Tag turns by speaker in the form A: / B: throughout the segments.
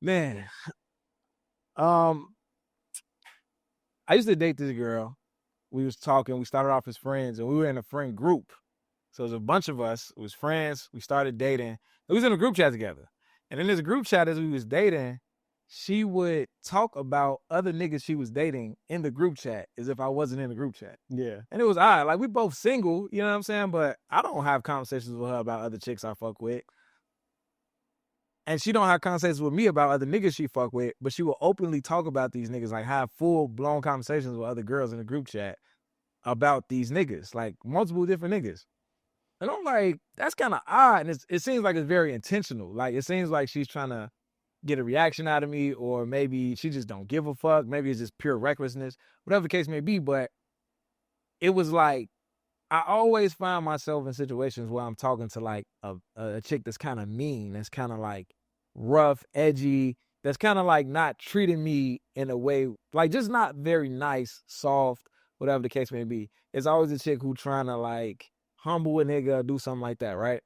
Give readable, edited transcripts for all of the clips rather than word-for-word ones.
A: Man, um, I used to date this girl. We was talking. We started off as friends, and we were in a friend group. So it was a bunch of us. It was friends. We started dating. We was in a group chat together. And in this group chat, as we was dating, she would talk about other niggas she was dating in the group chat as if I wasn't in the group chat.
B: Yeah.
A: And it was odd. Like, we both single, you know what I'm saying? But I don't have conversations with her about other chicks I fuck with. And she don't have conversations with me about other niggas she fuck with, but she will openly talk about these niggas, like have full-blown conversations with other girls in the group chat about these niggas, like multiple different niggas. And I'm like, that's kind of odd. And it seems like it's very intentional. Like, it seems like she's trying to get a reaction out of me, or maybe she just don't give a fuck. Maybe it's just pure recklessness, whatever the case may be. But it was like, I always find myself in situations where I'm talking to like a chick that's kind of mean, that's kind of like rough, edgy, that's kind of like not treating me in a way, like just not very nice, soft, whatever the case may be. It's always a chick who trying to like humble a nigga, do something like that, right?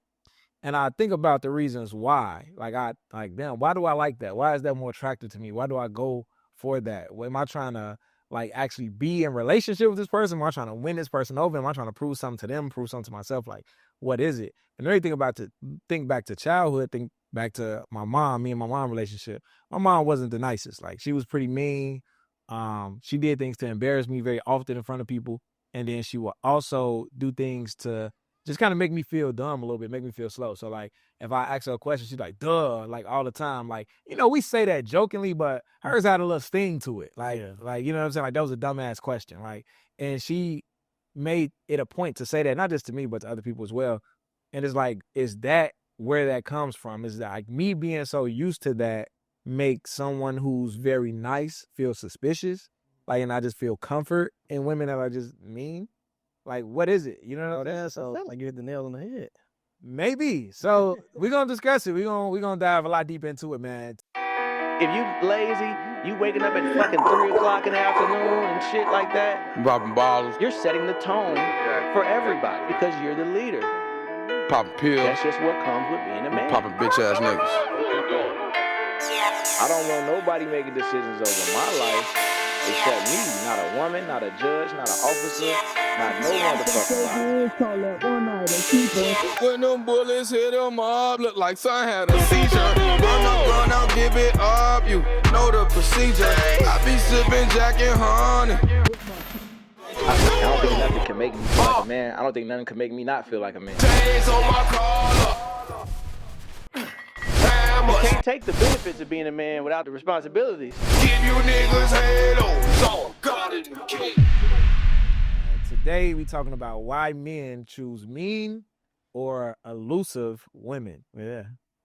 A: And I think about the reasons why. Damn, why do I like that? Why is that more attractive to me? Why do I go for that? Am I trying to like actually be in relationship with this person? Am I trying to win this person over? Am I trying to prove something to them, prove something to myself? Like, what is it? And everything about to think back to childhood, think back to my mom, me and my mom relationship. My mom wasn't the nicest. Like, she was pretty mean. She did things to embarrass me very often in front of people. And then she would also do things to just kind of make me feel dumb a little bit, make me feel slow. So like, if I ask her a question, she's like, duh, like all the time. Like, we say that jokingly, but hers had a little sting to it. Like, you know what I'm saying? Like, that was a dumbass question. Like, and she made it a point to say that, not just to me, but to other people as well. And it's like, is that where that comes from? Is that like me being so used to that make someone who's very nice feel suspicious? Like, and I just feel comfort in women that are just mean? Like, what is it? You know what I'm saying? So
B: Sound like you hit the nail on the head.
A: maybe. So we're gonna discuss it. We're gonna dive a lot deep into it, man.
C: If you lazy, you waking up at fucking 3 o'clock in the afternoon and shit like that,
D: Popping bottles,
C: you're setting the tone for everybody because you're the leader.
D: popping pills,
C: That's just what comes with being a man.
D: popping bitch ass niggas.
C: I don't want nobody making decisions over my life except me. Not a woman, not a judge, not an officer, not no motherfucking body.
D: When them bullets hit him up, look like son had a seizure. Run up, give it up, you know the procedure. I be sipping Jack and honey.
C: I don't think nothing can make me feel like a man. I don't think nothing can make me not feel like a man.
D: Chains on my collar.
C: You can't take the benefits of being a man without the responsibilities.
D: Give you niggas halos on God in the cake.
A: Today we talking about why men choose mean or elusive women. Yeah.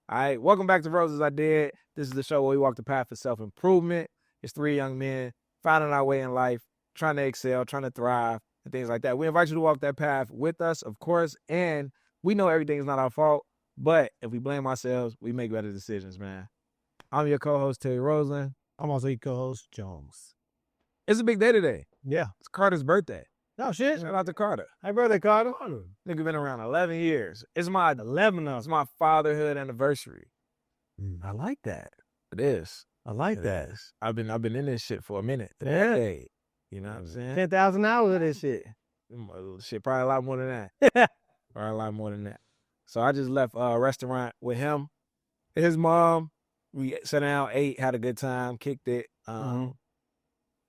A: All right. Welcome back to Roses I Did. This is the show where we walk the path of self-improvement. It's three young men finding our way in life, trying to excel, trying to thrive, and things like that. We invite you to walk that path with us, of course, and we know everything is not our fault, but if we blame ourselves, we make better decisions, man. I'm your co-host, Terry Roseland.
B: I'm also your co-host, Jones.
A: It's a big day today.
B: Yeah.
A: It's Carter's birthday.
B: Oh, shit.
A: Shout out to Carter.
B: Hey, brother Carter.
A: Nigga been around 11 years. It's my
B: 11 of
A: It's my fatherhood anniversary.
B: I like that.
A: It is.
B: I like
A: It
B: that.
A: is. I've been in this shit for a minute.
B: Yeah.
A: Hey, you know what I'm saying?
B: 10,000 hours of this shit.
A: Shit, probably a lot more than that. Probably a lot more than that. So I just left a restaurant with him, his mom. We sat down, ate, had a good time, kicked it.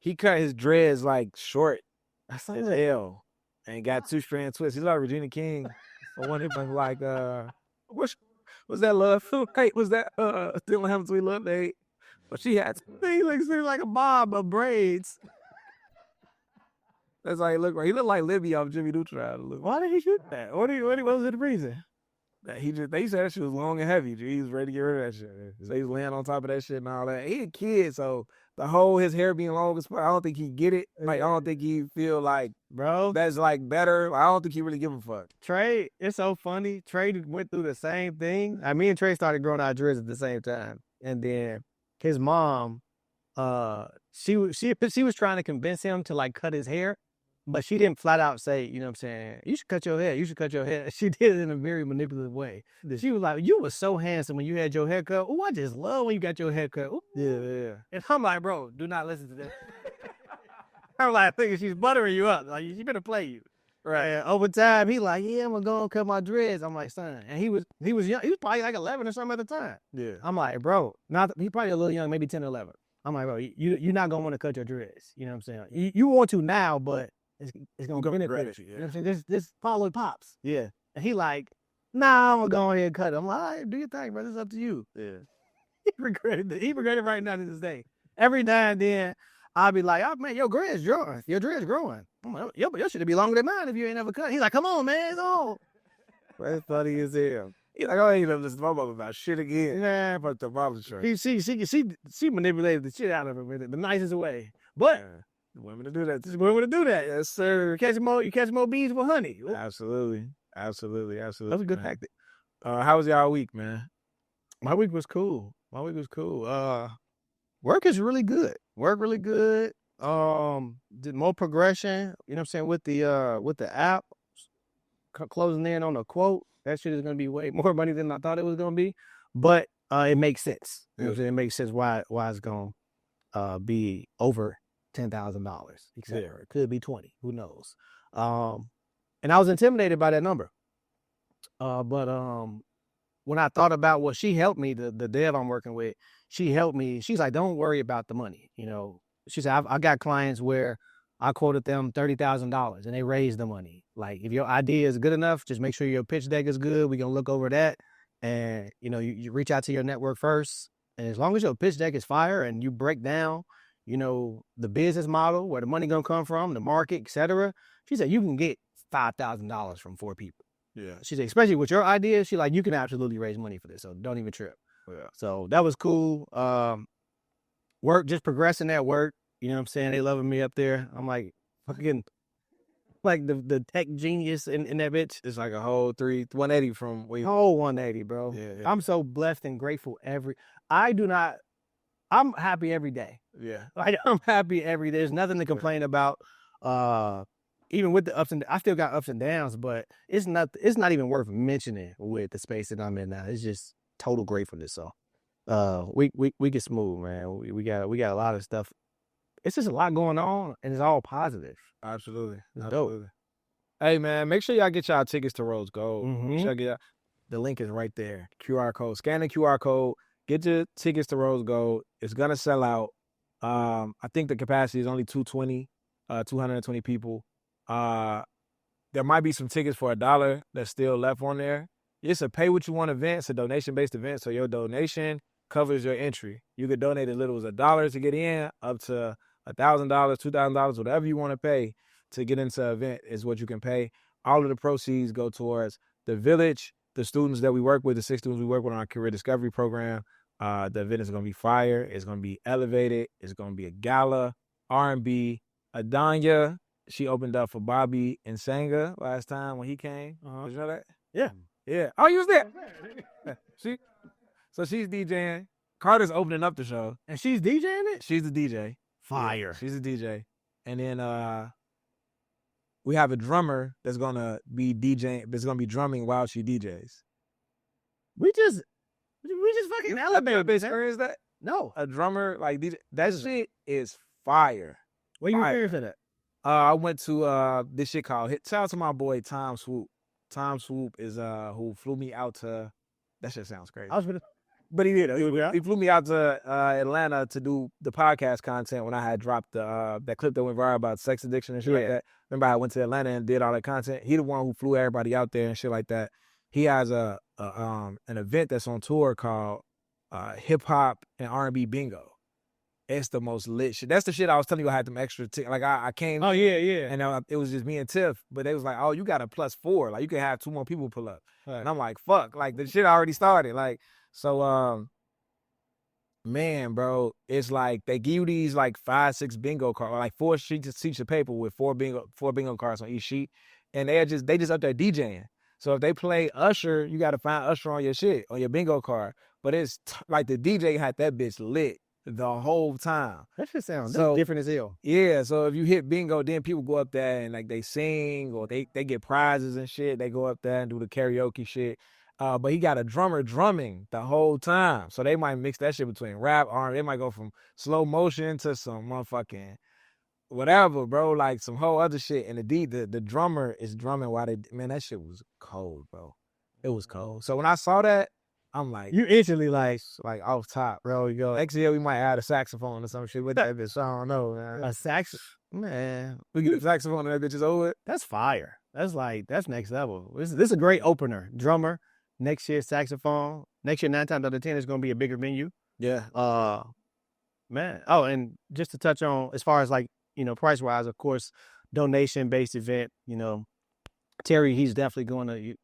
A: He cut his dreads like short as hell and got 2-strand twists. He's like Regina King. Or one of them like was that love? Hey, was that still in Heaven's We Love Date? But she had
B: He looks like a bob of braids.
A: that's how he looked. He looked like Libby off Jimmy Neutron.
B: Why did he shoot that? What was the reason?
A: They said that shit was long and heavy. He was ready to get rid of that shit. They was laying on top of that shit and all that. He a kid, so his hair being long as fuck, I don't think he get it. Like, I don't think he feel like,
B: bro,
A: that's like better. I don't think he really give a fuck.
B: Trey, it's so funny. Trey went through the same thing. Me and Trey started growing our dreads at the same time. And then his mom, she was trying to convince him to like cut his hair. But she didn't flat out say, you know what I'm saying, you should cut your hair. You should cut your hair. She did it in a very manipulative way. She was like, you were so handsome when you had your hair cut. Oh, I just love when you got your hair cut. Ooh.
A: Yeah.
B: And I'm like, bro, do not listen to that. I'm like, thinking she's buttering you up. Like, she better play you. Right. And over time, he like, yeah, I'm gonna go and cut my dreads. I'm like, son. And he was young. He was probably like 11 or something at the time.
A: Yeah.
B: I'm like, bro, he probably a little young, maybe 10 or 11. I'm like, bro, you're not gonna want to cut your dreads. You know what I'm saying? You want to now, but it's gonna benefit you. You know what I'm saying? Just follow pops.
A: Yeah.
B: And he like, nah, I'm gonna go ahead and cut it. I'm like, all right, do your thing, bro. It's up to you.
A: Yeah.
B: He regretted it. He regretted it right now to this day. Every now and then, I'll be like, oh man, your dread's growing. Your dread's growing. I'm like, yo, but your shit be longer than mine if you ain't ever cut. He's like, come on, man, it's on.
A: That's funny as hell. He's like, I ain't even listen to my mother about shit again.
B: Yeah,
A: But the mother shirt.
B: she manipulated the shit out of him in the nicest way. But
A: Women to do that.
B: just women to do that.
A: Yes, sir.
B: You catch more bees with honey.
A: Absolutely.
B: That was a good
A: man.
B: tactic.
A: How was y'all week, man?
B: My week was cool. Work is really good. Work really good. Did more progression. You know what I'm saying, with the app closing in on a quote. That shit is gonna be way more money than I thought it was gonna be, but it makes sense. You know what I'm saying? It makes sense why it's gonna be over $10,000, etc.
A: Yeah.
B: It could be 20. Who knows? And I was intimidated by that number. But when I thought about what she helped me, the dev I'm working with, she helped me. She's like, don't worry about the money. You know, she said, I got clients where I quoted them $30,000 and they raised the money. Like, if your idea is good enough, just make sure your pitch deck is good. We're going to look over that. And, you know, you reach out to your network first. And as long as your pitch deck is fire and you break down, you know, the business model, where the money going to come from, the market, etc. She said, you can get $5,000 from 4 people.
A: Yeah.
B: She said, especially with your idea, she like, you can absolutely raise money for this. So don't even trip.
A: Yeah.
B: So that was cool. Work, just progressing at work. You know what I'm saying? They loving me up there. I'm like fucking like the tech genius in that bitch.
A: It's like a whole 180 from where you...
B: Whole 180, bro.
A: Yeah.
B: I'm so blessed and grateful I'm happy every day.
A: Yeah.
B: Like, I'm happy every day. There's nothing to complain about. Even with the ups and I still got ups and downs, but it's not even worth mentioning with the space that I'm in now. It's just total gratefulness. So we get smooth, man. We got a lot of stuff. It's just a lot going on, and it's all positive.
A: Absolutely.
B: It's
A: Absolutely. Hey, man, make sure y'all get y'all tickets to Rose Gold.
B: Mhm.
A: Check it out. The link is right there. QR code. Scan the QR code. Get your tickets to Rose Gold. It's going to sell out. I think the capacity is only 220 people. There might be some tickets for $1 that's still left on there. It's a pay what you want event. It's a donation-based event, so your donation covers your entry. You could donate as little as $1 to get in, up to $1,000, $2,000, whatever you want to pay to get into an event is what you can pay. All of the proceeds go towards the village, the students that we work with, the 6 students we work with on our career discovery program. The event is going to be fire. It's going to be elevated. It's going to be a gala, R&B. Adanya, she opened up for Bobby and Sanga last time when he came. Did you know that?
B: Yeah.
A: Yeah. Oh, you was there. So she's DJing. Carter's opening up the show.
B: And she's DJing it?
A: She's the DJ.
B: Fire.
A: Yeah, she's the DJ. And then we have a drummer that's gonna be DJing, that's gonna be drumming while she DJs.
B: We just fucking elevated.
A: Experience that?
B: No.
A: A drummer like DJ. That shit is fire.
B: Where you
A: Fire.
B: here for that?
A: I went to this shit called Shout out to my boy Tom Swoop. Tom Swoop is who flew me out to. That shit sounds crazy. But he did. He flew me out to Atlanta to do the podcast content when I had dropped that clip that went viral about sex addiction and shit like that. Remember, I went to Atlanta and did all that content. He the one who flew everybody out there and shit like that. He has an event that's on tour called Hip Hop and R&B Bingo. It's the most lit shit. That's the shit I was telling you I had them extra tickets. Like, I came.
B: Oh, yeah.
A: And it was just me and Tiff. But they was like, oh, you got a +4. Like, you can have 2 more people pull up.
B: Right.
A: And I'm like, fuck. Like, the shit already started. Like, so, man, bro, it's like they give you these, like, 5, 6 bingo cards. Like, 4 sheets of paper with 4 bingo cards on each sheet. And they just up there DJing. So if they play Usher, you got to find Usher on your shit, on your bingo card. But it's like the DJ had that bitch lit. the whole time.
B: That shit sounds
A: So-
B: different as hell.
A: Yeah, so if you hit bingo, then people go up there and like they sing or they get prizes and shit. They go up there and do the karaoke shit. But he got a drummer drumming the whole time. So they might mix that shit between rap, R&B. They might go from slow motion to some motherfucking whatever, bro. Like some whole other shit. And the drummer is drumming while man, that shit was cold, bro. It was cold. So when I saw that, I'm like,
B: You instantly like
A: off top, bro. You go, next year we might add a saxophone or some shit with that bitch. I don't know, man.
B: a sax. Man,
A: We get a saxophone and that bitch is over.
B: that's fire. That's next level. This is a great opener. Drummer. Next year, saxophone. Next year, 9 times out of 10, it's gonna be a bigger venue.
A: Yeah.
B: Man. Oh, and just to touch on as far as like, price wise, of course, donation based event, Terry, he's definitely going to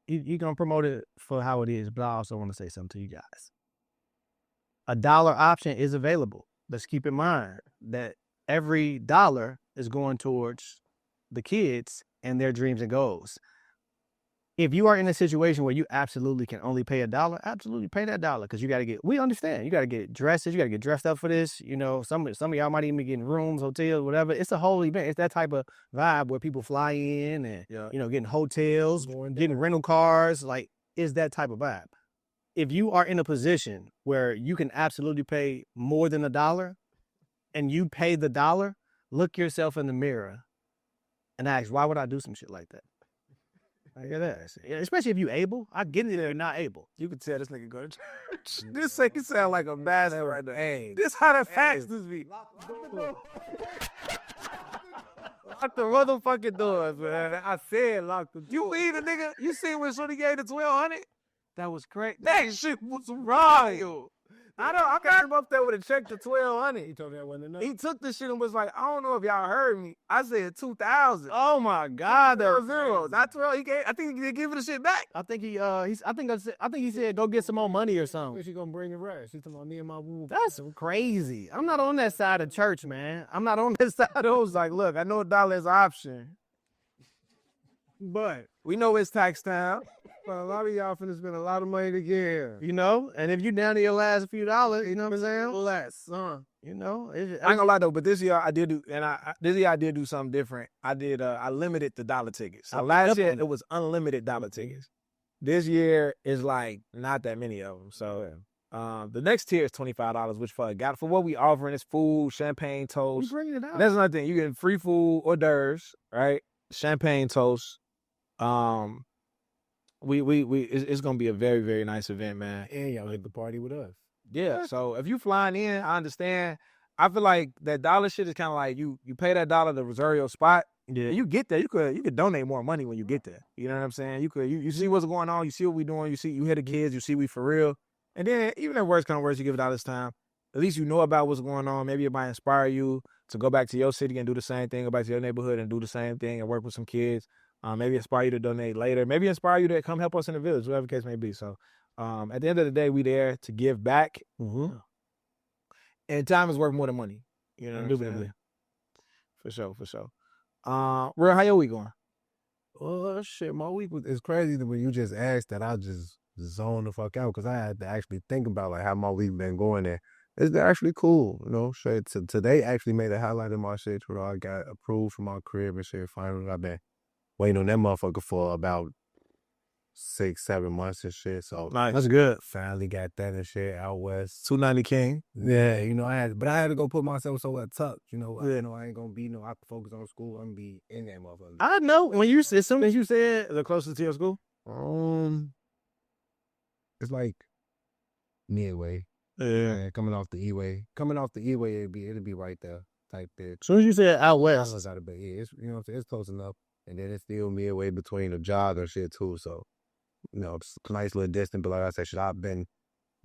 B: he gonna promote it for how it is, but I also want to say something to you guys. A dollar option is available. Let's keep in mind that every dollar is going towards the kids and their dreams and goals. If you are in a situation where you absolutely can only pay $1, absolutely pay that dollar because we understand, you got to get dresses, you got to get dressed up for this. Some of y'all might even be getting rooms, hotels, whatever. It's a whole event. It's that type of vibe where people fly in and, getting hotels, getting rental cars. Like, it's that type of vibe. If you are in a position where you can absolutely pay more than $1 and you pay the dollar, look yourself in the mirror and ask, why would I do some shit like that? I hear that. Yeah, especially if you able. I get it if you're not able.
A: You can tell this nigga go to church. This nigga sound like a bastard right there. Hey, this how the facts this be. Lock the motherfucking doors, man. I said lock the. You either nigga. You seen when Shorty gave the 1,200? That was crazy. That shit was wild. I got him up there with a check to 1,200.
B: He told me I wasn't enough.
A: He took the shit and was like, I don't know if y'all heard me. I said 2,000.
B: Oh my God,
A: Zero zeros. Not 12. I think he did give the shit back.
B: I think he he said go get some more money or something.
E: She gonna bring it right. She's talking about me and my boo.
B: That's crazy. I'm not on that side of church, man. I'm not on that side of
A: Those like, look, I know $1 is an option,
E: But
A: we know it's tax time.
E: a lot of y'all finna spend a lot of money to get here.
B: And if you down to your last few dollars, you know what I'm saying?
E: Less, huh?
B: I
A: I ain't gonna lie though, but this year I did do something different. I limited the dollar tickets. So last year it was unlimited dollar tickets. This year is like not that many of them. So the next tier is $25, which for what we offering is food, champagne,
B: we
A: toast.
B: bringing it out.
A: And that's another thing. You get free food, hors d'oeuvres, right? Champagne toast. It's gonna be a very, very nice event, man.
E: And y'all hit the party with us.
A: Yeah. So if you flying in, I understand. I feel like that dollar shit is kind of like you pay that dollar to reserve your spot.
B: Yeah.
A: You get there. You could donate more money when you get there. You know what I'm saying? You see what's going on. You see what we doing. You hear the kids. You see we for real. And then even if worst come worst, you give it all this time. At least you know about what's going on. Maybe it might inspire you to go back to your city and do the same thing. Go back to your neighborhood and do the same thing and work with some kids. Maybe inspire you to donate later. Maybe inspire you to come help us in the village, whatever the case may be. So at the end of the day, we there to give back.
B: Mm-hmm.
A: And time is worth more than money. You know what I'm saying? For sure. Real, how your week going?
E: Well, shit, my week it's crazy that when you just asked that, I just zoned the fuck out because I had to actually think about like how my week been going there. It's actually cool, Shit, today actually made a highlight of my shit. I got approved for my crib and shit. Finally, I've been waiting on that motherfucker for about 6-7 months and shit. So
A: Nice.
B: That's good.
E: finally got that and shit out west.
A: 290 King.
E: Yeah, I had to go put myself somewhere tucked. I ain't gonna be I can focus on school. I'm gonna be in that motherfucker.
B: I know as soon as you said the closest to your school.
E: It's like midway.
A: Yeah.
E: Coming off the E-way. It'll be right there. Type there.
B: As soon as you said out
E: I
B: west.
E: was out of bed. Yeah, it's it's close enough. And then it's still midway between the jobs and shit too. So, it's a nice little distance. But like I said, shit, I've been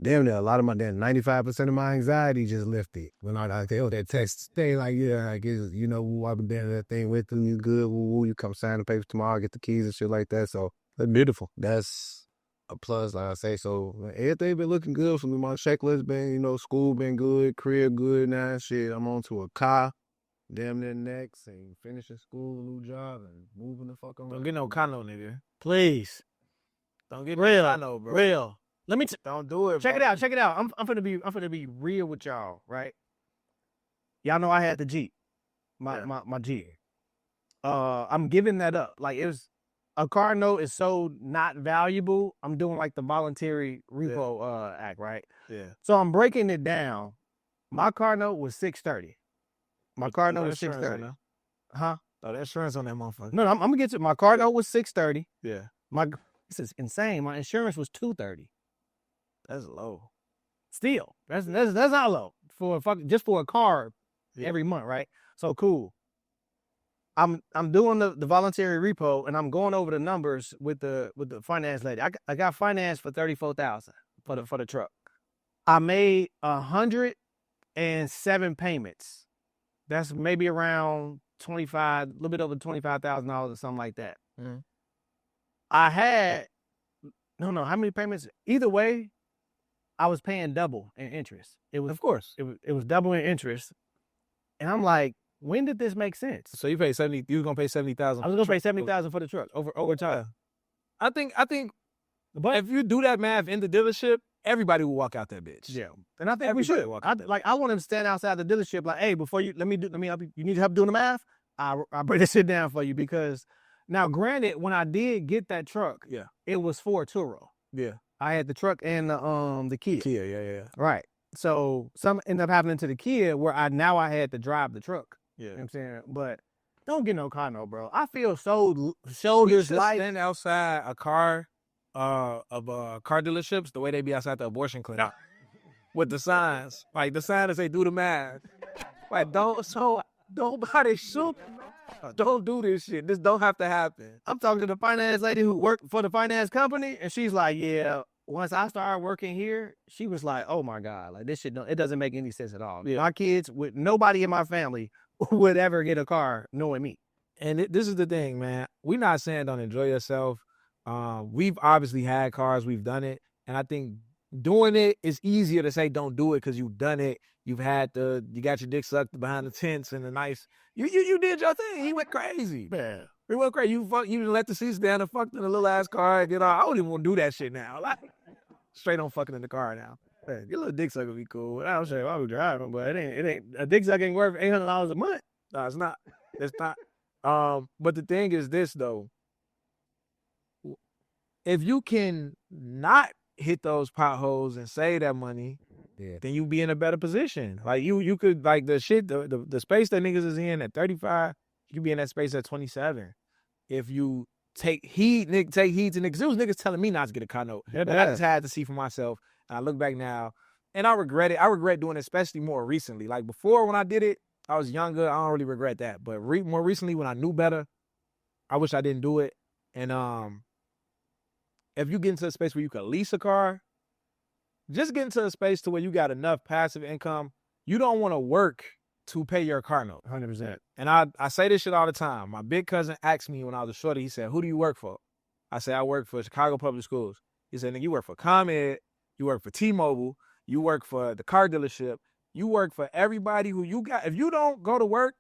E: damn near a lot of my 95% of my anxiety just lifted. When I that text thing, like, yeah, I guess, I've been doing that thing with them, you good, you come sign the papers tomorrow, get the keys and shit like that. So
A: That's beautiful.
E: that's a plus, like I say. So everything been looking good for me. My checklist been, school been good, career good now. Shit, I'm on to a car. Damn near next and finishing school, a new job, and moving the fuck on.
A: Don't get no condo, nigga.
B: Please.
A: Don't get
B: Real.
A: no condo, bro.
B: Real. Let me
A: Don't do it.
B: check it
A: bro.
B: out. Check it out. I'm finna be real with y'all, right? Y'all know I had the Jeep, my Jeep. I'm giving that up. Like it was a car note is so not valuable. I'm doing like the voluntary repo act, right?
A: Yeah.
B: So I'm breaking it down. My car note was $630. My car note was
A: insurance on
B: $630.
A: that?
B: Huh?
A: Oh, the insurance on that motherfucker.
B: No, I'm gonna get to my car note was $630.
A: Yeah.
B: This is insane. My insurance was $230.
A: That's low.
B: Still, that's not low for just for a car every month, right? So cool. I'm doing the voluntary repo and I'm going over the numbers with the finance lady. I got financed for $34,000 for the truck. I made 107 payments. That's maybe around a little bit over $25,000 or something like that.
A: Mhm.
B: I had how many payments? Either way, I was paying double in interest. It was
A: Of course.
B: it was double in interest, and I'm like, when did this make sense?
A: So you pay 70. You was gonna pay 70,000.
B: I was gonna pay $70,000 for the truck over time.
A: I think
B: But
A: if you do that math in the dealership, everybody will walk out that bitch.
B: yeah, and I think we
A: Everybody
B: should.
A: walk
B: I
A: out that
B: I want him to stand outside the dealership like, hey, before you let me help you. You need help doing the math? I'll break this shit down for you because now, granted, when I did get that truck,
A: Yeah.
B: it was for a Turo.
A: Yeah.
B: I had the truck and the Kia.
A: Kia. Yeah.
B: Right. So some ended up happening to the Kia where I had to drive the truck.
A: Yeah.
B: You know what I'm saying? But don't get no car note, bro. I feel so
A: We
B: shoulders
A: should
B: light.
A: stand outside a car of car dealerships the way they be outside the abortion clinic with the signs. Like the sign that say do the math. Like don't buy this shit. Don't do this shit. This don't have to happen.
B: I'm talking to the finance lady who worked for the finance company, and she's like, yeah, once I started working here, she was like, oh my God, like this shit, it doesn't make any sense at all.
A: Yeah.
B: My kids, nobody in my family would ever get a car knowing me.
A: And this is the thing, man. We're not saying don't enjoy yourself. We've obviously had cars. We've done it. And I think doing it is easier to say don't do it because you've done it. You got your dick sucked behind the tents and the nice. You did your thing. He went crazy.
B: Man.
A: He went crazy. You let the seats down and fucked in a little ass car and get off. I don't even want to do that shit now. Like straight on fucking in the car now. Man, your little dick suck would be cool. I don't say if I was driving, but it ain't a dick suck ain't worth $800 a month. No, it's not. It's not. But the thing is this though. If you can not hit those potholes and save that money, then you be in a better position. Like you could like the shit, the space that niggas is in at 35, you could be in that space at 27. If you take heed to niggas. There was niggas telling me not to get a car note. I just had to see for myself. And I look back now, and I regret it. I regret doing it, especially more recently. Like before, when I did it, I was younger. I don't really regret that. But more recently, when I knew better, I wish I didn't do it. And if you get into a space where you can lease a car, just get into a space to where you got enough passive income. You don't want to work to pay your car note.
B: 100%.
A: And I say this shit all the time. My big cousin asked me when I was a shorty, he said, who do you work for? I said, I work for Chicago Public Schools. He said, nigga, you work for ComEd, you work for T-Mobile, you work for the car dealership, you work for everybody who you got. If you don't go to work,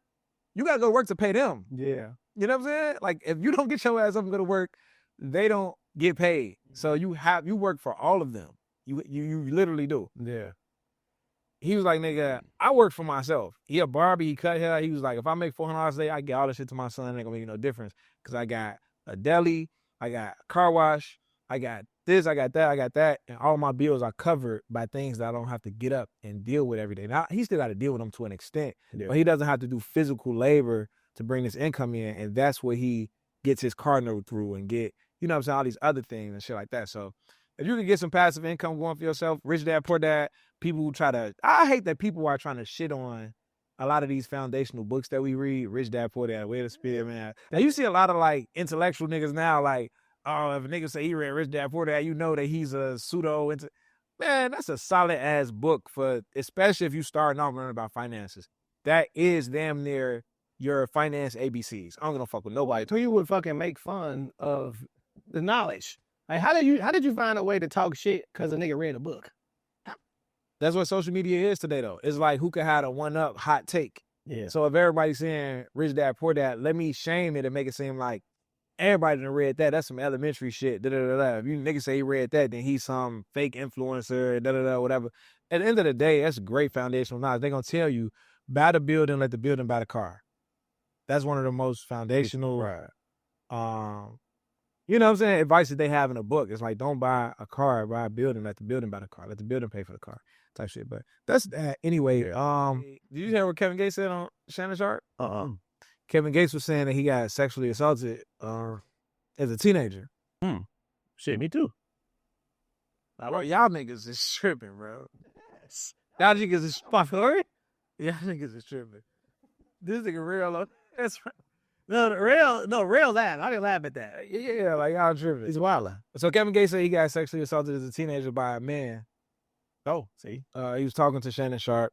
A: you got to go to work to pay them.
B: Yeah.
A: You know what I'm saying? Like, if you don't get your ass up and go to work, they don't get paid. So you work for all of them. You literally do.
B: Yeah.
A: He was like, nigga, I work for myself. He a barber, he cut hair. He was like, if I make $400 a day, I get all this shit to my son. It ain't gonna make no difference. Because I got a deli, I got a car wash, I got this, I got that. And all my bills are covered by things that I don't have to get up and deal with every day. Now, he still got to deal with them to an extent.
B: Yeah.
A: But he doesn't have to do physical labor to bring this income in. And that's where he gets his car note through and get, you know what I'm saying, all these other things and shit like that. So if you can get some passive income going for yourself, Rich Dad, Poor Dad, people who I hate that people are trying to shit on a lot of these foundational books that we read, Rich Dad, Poor Dad, Way to Spirit, man. Now you see a lot of like intellectual niggas now, like, oh, if a nigga say he read Rich Dad, Poor Dad, you know that he's a pseudo. Man, that's a solid ass book for, especially if you starting off learning about finances. That is damn near your finance ABCs. I don't gonna fuck with nobody.
B: So you would fucking make fun of the knowledge. Like, how did you find a way to talk shit because a nigga read a book?
A: That's what social media is today, though. It's like who can have a one-up hot take.
B: Yeah.
A: So if everybody's saying Rich Dad, Poor Dad, let me shame it and make it seem like everybody done read that. That's some elementary shit. Da, da, da, da. If you niggas say he read that, then he's some fake influencer, da, da, da, whatever. At the end of the day, that's great foundational knowledge. They're going to tell you, buy the building, let the building buy the car. That's one of the most foundational, you know what I'm saying, advice that they have in a book. It's like, don't buy a car, buy a building, let the building buy the car. Let the building pay for the car type shit. But that's that. Anyway, did you hear what Kevin Gates said on Shannon Sharp? Kevin Gates was saying that he got sexually assaulted as a teenager.
B: Shit, me too.
A: Bro, y'all niggas is tripping, bro. Y'all niggas is fucking. Y'all niggas is tripping. This nigga real. That's right.
B: Real laugh. I didn't laugh at that.
A: Yeah, like y'all tripping.
B: He's wild.
A: So Kevin Gates said he got sexually assaulted as a teenager by a man.
B: Oh, see.
A: He was talking to Shannon Sharp,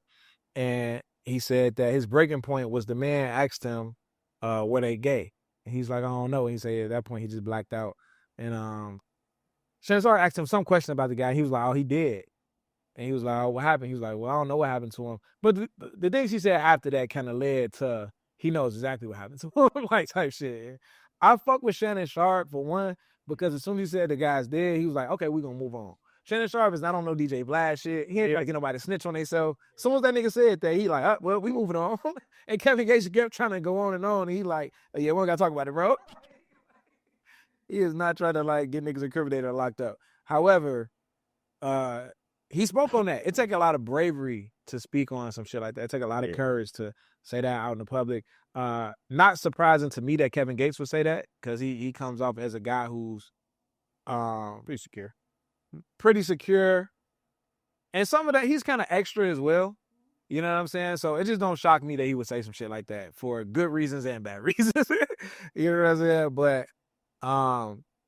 A: and he said that his breaking point was the man asked him, were they gay? And he's like, I don't know. And he said at that point he just blacked out. And Shannon Sharp asked him some question about the guy. He was like, oh, he did. And he was like, oh, what happened? He was like, well, I don't know what happened to him. But the things he said after that kind of led to he knows exactly what happened to him, like type shit. I fuck with Shannon Sharp for one, because as soon as he said the guy's dead, he was like, okay, we're going to move on. Shannon Sharp is not on no DJ Blast shit. He ain't trying to get nobody to snitch on themselves. As soon as that nigga said that, he like, well, we moving on. And Kevin Gates kept trying to go on. And he like, oh, yeah, we don't got to talk about it, bro. He is not trying to like get niggas incriminated or locked up. However, he spoke on that. It take a lot of bravery to speak on some shit like that. It take a lot of courage to say that out in the public. Not surprising to me that Kevin Gates would say that, because he comes off as a guy who's pretty secure. And some of that, he's kind of extra as well. You know what I'm saying? So it just don't shock me that he would say some shit like that for good reasons and bad reasons. You know what I'm saying? But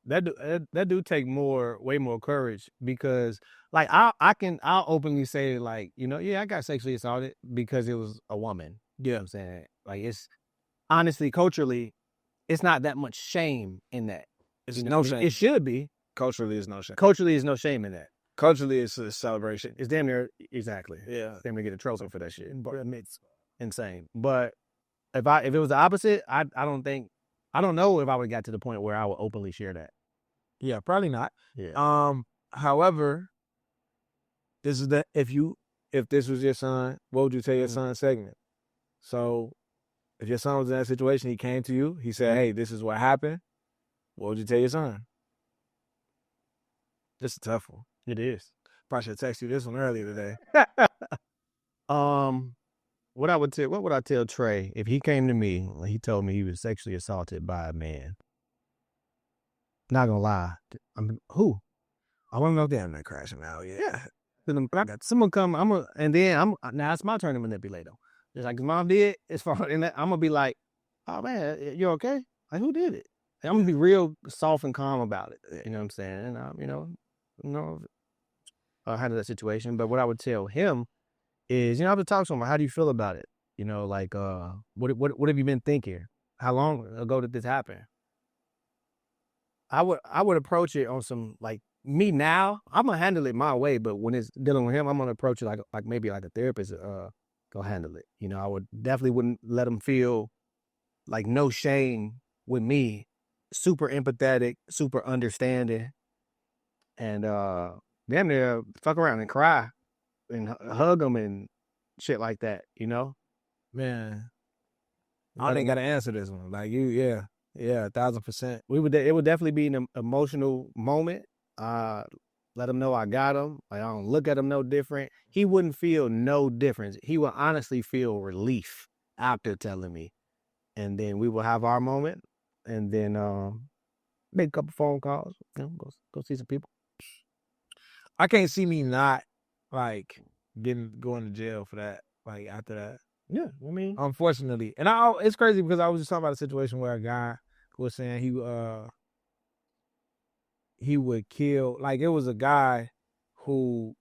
B: that do take way more courage, because like I'll openly say, like, you know, yeah, I got sexually assaulted because it was a woman. You know what I'm saying? Like, it's honestly, culturally, it's not that much shame in that.
A: It's no shame.
B: It should be.
A: Culturally, is no shame.
B: Culturally, is no shame in that.
A: Culturally, it's a celebration.
B: It's damn near, exactly.
A: Yeah.
B: Damn near get a trophy for that shit. It's insane. But if it was the opposite, I don't know if I would have got to the point where I would openly share that.
A: Yeah, probably not.
B: Yeah.
A: However, this is if this was your son, what would you tell your son segment? So if your son was in that situation, he came to you, he said, hey, this is what happened, what would you tell your son? This is a tough one.
B: It is.
A: Probably should have texted you this one earlier today.
B: What would I tell Trey if he came to me, he told me he was sexually assaulted by a man? Not gonna lie. Who?
A: I want to know damn that crashing out. Yeah.
B: Someone come, now it's my turn to manipulate them. Just like his mom did, as far in that, I'm gonna be like, oh man, you okay? Like, who did it? And I'm gonna be real soft and calm about it. You know what I'm saying? And I'll handle that situation. But what I would tell him is, I would talk to him. How do you feel about it? Like, what have you been thinking? How long ago did this happen? I would approach it on some, like, me now, I'm gonna handle it my way, but when it's dealing with him, I'm gonna approach it like maybe like a therapist go handle it. I would definitely wouldn't let him feel like no shame with me. Super empathetic, super understanding, and damn near fuck around and cry and hug him and shit like that.
A: Man, I don't got to answer this one. Like you, yeah, 1,000%.
B: It would definitely be an emotional moment. Let him know I got him. Like, I don't look at him no different. He wouldn't feel no difference. He would honestly feel relief after telling me. And then we will have our moment. And then make a couple phone calls. Go see some people.
A: I can't see me not like going to jail for that. Like after that.
B: Yeah, I mean,
A: unfortunately, and it's crazy because I was just talking about a situation where a guy was saying he would kill. Like, it was a guy who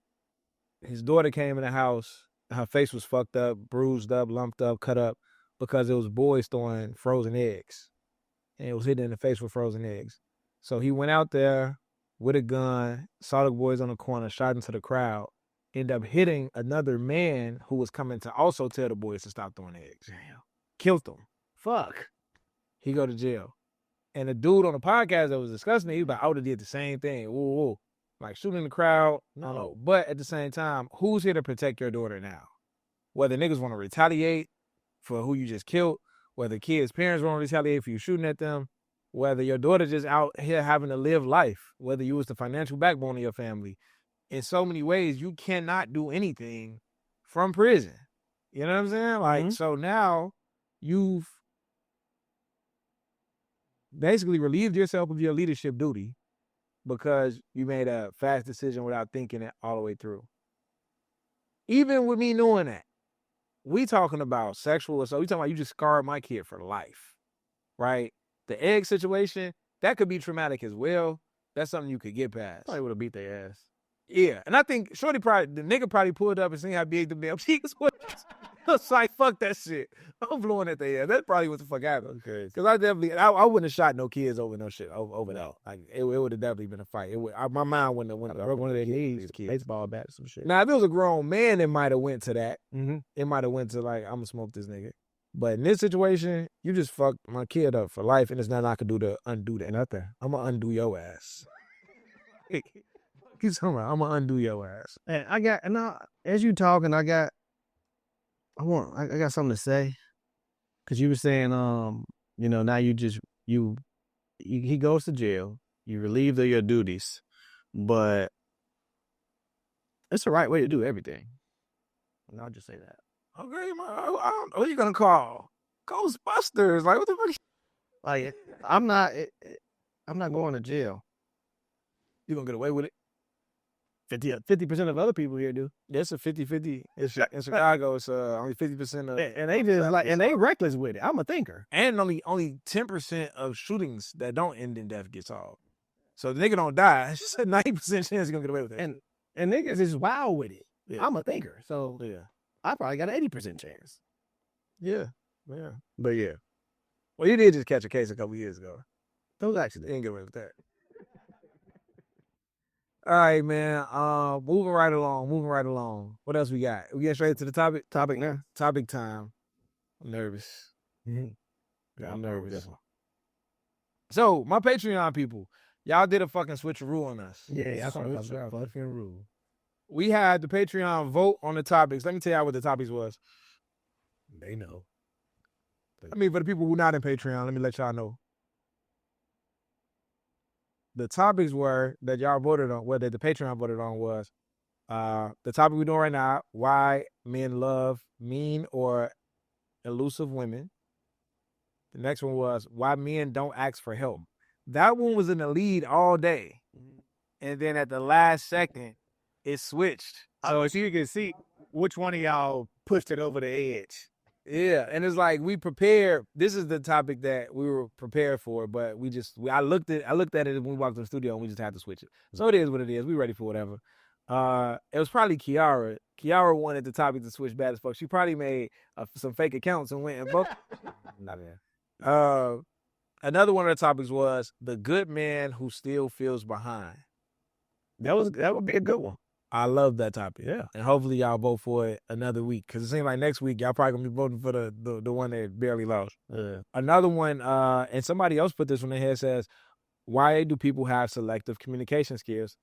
A: his daughter came in the house, her face was fucked up, bruised up, lumped up, cut up, because it was boys throwing frozen eggs, and it was hitting in the face with frozen eggs. So he went out there with a gun, saw the boys on the corner, shot into the crowd, ended up hitting another man who was coming to also tell the boys to stop throwing eggs.
B: Damn.
A: Killed them.
B: Fuck.
A: He go to jail. And the dude on the podcast that was discussing it, he was like, I would have did the same thing. Woo. Like shooting the crowd. No. But at the same time, who's here to protect your daughter now? Whether niggas want to retaliate for who you just killed, whether kids' parents want to retaliate for you shooting at them, whether your daughter just out here having to live life, whether you was the financial backbone of your family. In so many ways, you cannot do anything from prison. You know what I'm saying? Like, so now you've basically relieved yourself of your leadership duty because you made a fast decision without thinking it all the way through. Even with me knowing that, we talking about sexual assault. We talking about you just scarred my kid for life, right? The egg situation, that could be traumatic as well. That's something you could get past.
B: Probably would have beat their ass.
A: Yeah, and I think the nigga probably pulled up and seen how big the damn cheeks was. It's like, fuck that shit. I'm blowing at their ass. That's probably what the fuck happened.
B: Okay.
A: Because I wouldn't have shot no kids over no shit, over that. Like, it would have definitely been a fight. My mind wouldn't have went.
B: I broke one of their knees, baseball bat, some shit.
A: Now, if it was a grown man, it might have went to that.
B: Mm-hmm.
A: It might have went to, like, I'm going to smoke this nigga. But in this situation, you just fucked my kid up for life, and there's nothing I could do to undo that. Nothing. I'm going to undo your ass. Keep talking about, I'm going to undo your ass.
B: And as you talking, I got something to say. Cause you were saying, now he goes to jail, you relieved of your duties, but it's the right way to do everything. And I'll just say that.
A: Okay, what are you gonna call? Ghostbusters? Like, what the fuck?
B: Like, I'm not going to jail.
A: You gonna get away with it?
B: 50% of other people here do.
A: It's a 50-50. In Chicago, it's only 50% of,
B: and they just and they reckless with it. I'm a thinker.
A: And only 10% of shootings that don't end in death get solved. So the nigga don't die. It's just a 90% chance he's gonna get away with it.
B: And niggas is wild with it.
A: Yeah.
B: I'm a thinker, so
A: yeah,
B: I probably got an 80% chance.
A: Yeah.
B: But yeah,
A: well, you did just catch a case a couple years ago.
B: those
A: You
B: accidents.
A: didn't get away with that. All right, man. Moving right along. What else we got? We get straight to the topic.
B: Topic now.
A: Topic time. I'm nervous.
B: Mm-hmm.
A: I'm nervous. So, my Patreon people, y'all did a fucking switcheroo on us.
B: Yeah, I thought about that fucking rule.
A: We had the Patreon vote on the topics. Let me tell y'all what the topics was.
B: They know.
A: I mean, for the people who not in Patreon, let me let y'all know. The topics were that y'all voted on, that the Patreon voted on was the topic we're doing right now, why men love mean or elusive women. The next one was why men don't ask for help. That one was in the lead all day. And then at the last second, it switched.
B: So you can see which one of y'all pushed it over the edge.
A: Yeah, and it's like we prepared. This is the topic that we were prepared for, but I looked at it when we walked to the studio, and we just had to switch it. So it is what it is. We ready for whatever. It was probably Kiara. Kiara wanted the topic to switch bad as fuck. She probably made some fake accounts and went and both. Not bad. Another one of the topics was the good man who still feels behind.
B: That would be a good one.
A: I love that topic.
B: Yeah.
A: And hopefully y'all vote for it another week. Because it seems like next week y'all probably going to be voting for the one that barely lost. Another one, and somebody else put this one in here, says, why do people have selective communication skills?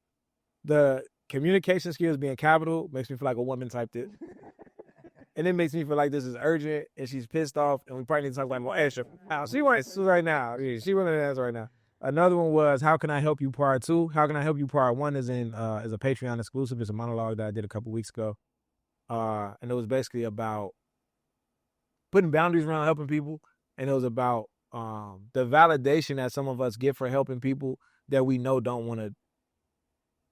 A: The communication skills being capital makes me feel like a woman typed it. And it makes me feel like this is urgent and she's pissed off and we probably need to talk about more extra. She wants right now. She wanted to answer right now. Another one was, how can I help you part 2? How can I help you part 1 is a Patreon exclusive. It's a monologue that I did a couple weeks ago. And it was basically about putting boundaries around helping people. And it was about the validation that some of us get for helping people that we know don't want to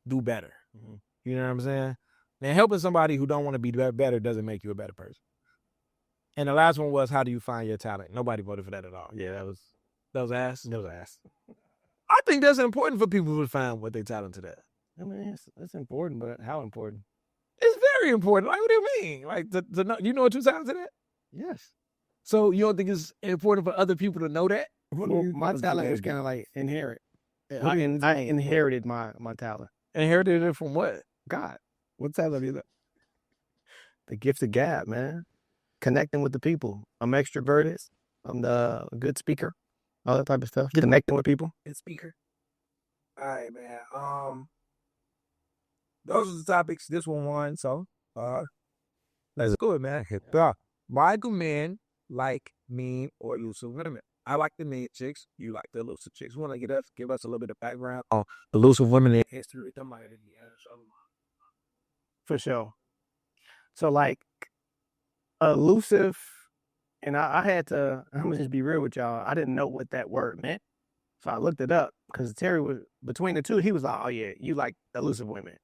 A: do better. Mm-hmm. You know what I'm saying? Now, helping somebody who don't want to be better doesn't make you a better person. And the last one was, how do you find your talent? Nobody voted for that at all.
B: Yeah, that was
A: ass.
B: That was ass.
A: I think that's important for people to find what they talented at.
B: I mean, it's important, but how important?
A: It's very important. Like, what do you mean? Like, you know what you're talented at?
B: Yes.
A: So you don't think it's important for other people to know that?
B: Well, my talent is kind of like inherent. I inherited my talent.
A: Inherited it from what?
B: God. What talent is that? The gift of gab, man. Connecting with the people. I'm extroverted. I'm the good speaker. all that type of stuff. Get connecting with people.
A: And speaker. All right, man. Those are the topics. This one won. So, let's go, man. Why do men like mean or elusive women? I like the mean chicks. You like the elusive chicks. Want to give us a little bit of background on elusive women in history?
B: For sure. So like elusive, and I had to, I'm gonna just be real with y'all. I didn't know what that word meant. So I looked it up because Terry was between the two, he was like, oh yeah, you like elusive women.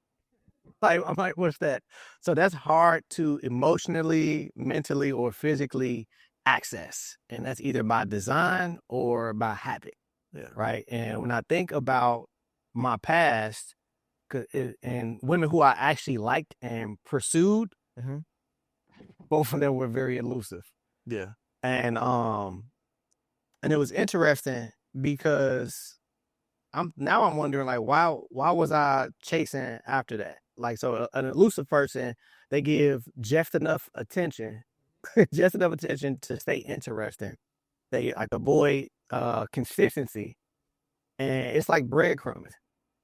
B: Like, I'm like, what's that? So that's hard to emotionally, mentally, or physically access. And that's either by design or by habit.
A: Yeah.
B: Right. And when I think about my past and women who I actually liked and pursued, both of them were very elusive.
A: Yeah.
B: And it was interesting because I'm wondering like why was I chasing after that? Like, so an elusive person, they give just enough attention to stay interesting. They like avoid consistency, and it's like breadcrumbing.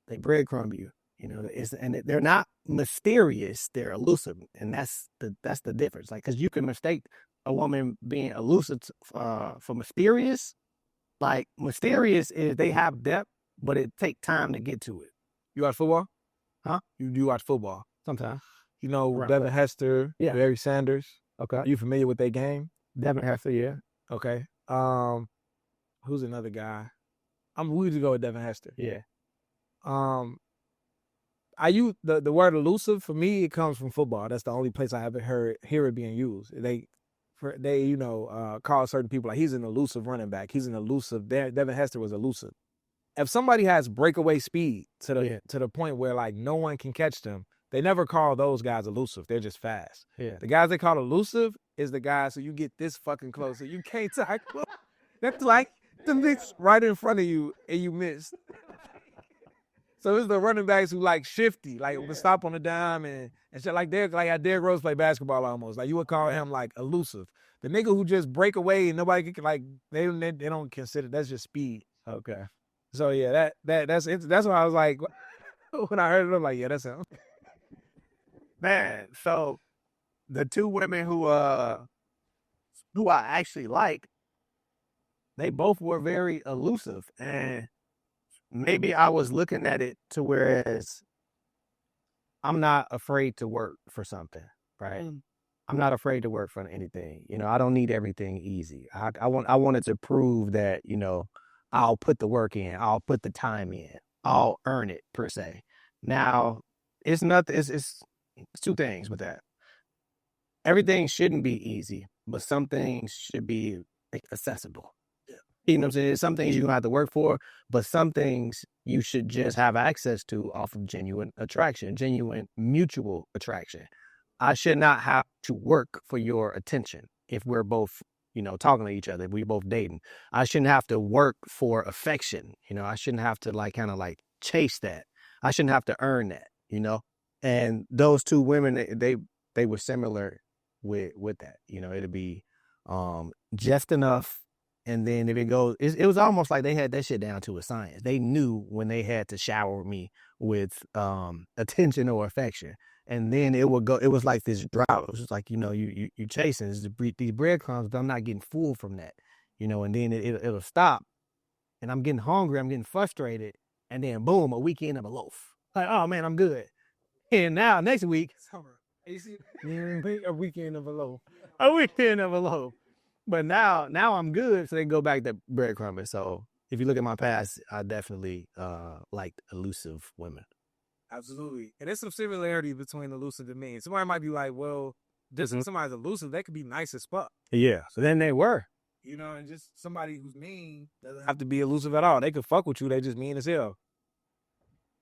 B: They breadcrumb you, you know. And they're not mysterious; they're elusive, and that's the difference. Like, because you can mistake a woman being elusive for mysterious. Like, mysterious is they have depth, but it take time to get to it.
A: You watch football?
B: Huh?
A: You watch football?
B: Sometimes.
A: You know
B: Right.
A: Devin Hester,
B: Yeah.
A: Barry Sanders.
B: Okay.
A: Are you familiar with their game?
B: Devin Hester, yeah.
A: Okay. Who's another guy? We usually go with Devin Hester.
B: Yeah.
A: I use the word elusive for me. It comes from football. That's the only place I ever hear it being used. They call certain people like he's an elusive running back. He's an elusive. Devin Hester was elusive. If somebody has breakaway speed to the point where like no one can catch them, they never call those guys elusive. They're just fast.
B: Yeah.
A: The guys they call elusive is the guys who you get this fucking close so you can't tackle. That's like the mix right in front of you and you missed. So it's the running backs who like shifty, like will stop on the dime and shit like how Derrick Rose play basketball almost. Like you would call him like elusive. The nigga who just break away and nobody can like they don't consider that's just speed.
B: Okay.
A: So yeah, that's why I was like when I heard it, I'm like, yeah, that's him.
B: Man, so the two women who I actually like, they both were very elusive, and maybe I was looking at it to whereas I'm not afraid to work for something, right? I'm not afraid to work for anything. You know, I don't need everything easy. I wanted to prove that, you know, I'll put the work in, I'll put the time in, I'll earn it per se. Now, it's two things with that. Everything shouldn't be easy, but some things should be accessible. You know what I'm saying? Some things you're going to have to work for, but some things you should just have access to off of genuine attraction, genuine mutual attraction. I should not have to work for your attention if we're both, you know, talking to each other, if we're both dating. I shouldn't have to work for affection. You know, I shouldn't have to like kind of like chase that. I shouldn't have to earn that, you know? And those two women, they were similar with that. You know, it'd be just enough. And then if it goes, it was almost like they had that shit down to a science. They knew when they had to shower me with attention or affection. And then it would go, it was like this drought. It was just like, you know, you chasing these breadcrumbs, but I'm not getting full from that, you know, and then it'll stop. And I'm getting hungry, I'm getting frustrated. And then boom, a weekend of a loaf. Like, oh man, I'm good. And now next week, a weekend of a loaf. A weekend of a loaf. But now I'm good, so they go back to breadcrumbing. So if you look at my past, I definitely liked elusive women.
A: Absolutely. And there's some similarity between elusive and mean. Somebody might be like, well, somebody's elusive, they could be nice as fuck.
B: Yeah. So then they were.
A: You know, and just somebody who's mean doesn't have to be elusive at all. They could fuck with you, they just mean as hell.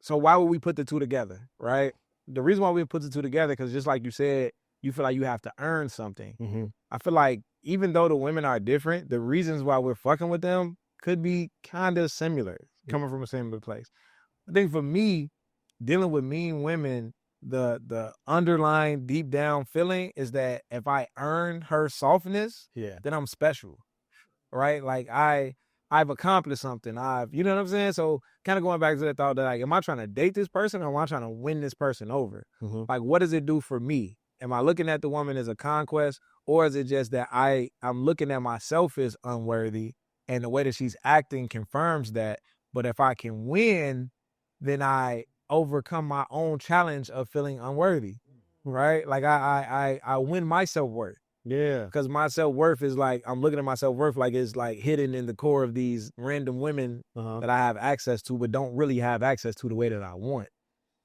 A: So why would we put the two together, right? The reason why we put the two together, because just like you said, you feel like you have to earn something.
B: Mm-hmm.
A: I feel like even though the women are different, the reasons why we're fucking with them could be kind of similar, coming from a similar place. I think for me, dealing with mean women, the underlying deep down feeling is that if I earn her softness,
B: Yeah.
A: then I'm special, right? Like I I've accomplished something. You know what I'm saying? So kind of going back to that thought that like, am I trying to date this person or am I trying to win this person over?
B: Mhm.
A: Like, what does it do for me? Am I looking at the woman as a conquest, or is it just that I'm looking at myself as unworthy, and the way that she's acting confirms that? But if I can win, then I overcome my own challenge of feeling unworthy, right? Like I win my self-worth.
B: Yeah.
A: Because my self-worth is like, I'm looking at my self-worth like it's like hidden in the core of these random women
B: Uh-huh.
A: that I have access to, but don't really have access to the way that I want.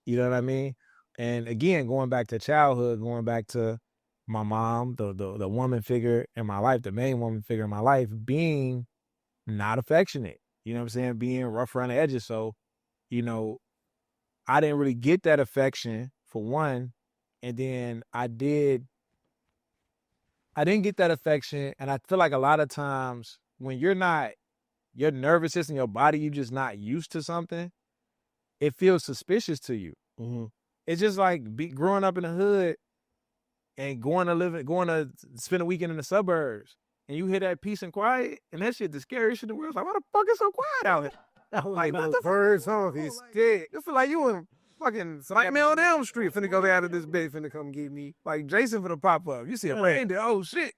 A: You know what I mean? And again, going back to childhood, going back to my mom, the woman figure in my life, the main woman figure in my life, being not affectionate. You know what I'm saying? Being rough around the edges. So, you know, I didn't really get that affection for one. And then I didn't get that affection. And I feel like a lot of times when your nervous system, your body, you just not used to something, it feels suspicious to you.
B: Mhm.
A: It's just like growing up in the hood and going to spend a weekend in the suburbs, and you hear that peace and quiet, and that shit the scariest shit in the world. It's like, why the fuck is so quiet out here? Like, what the
E: birds on his stick.
A: You feel like you in fucking Nightmare on Elm Street finna go down to this bitch finna come get me. Like Jason finna pop up. You see a reindeer, oh shit.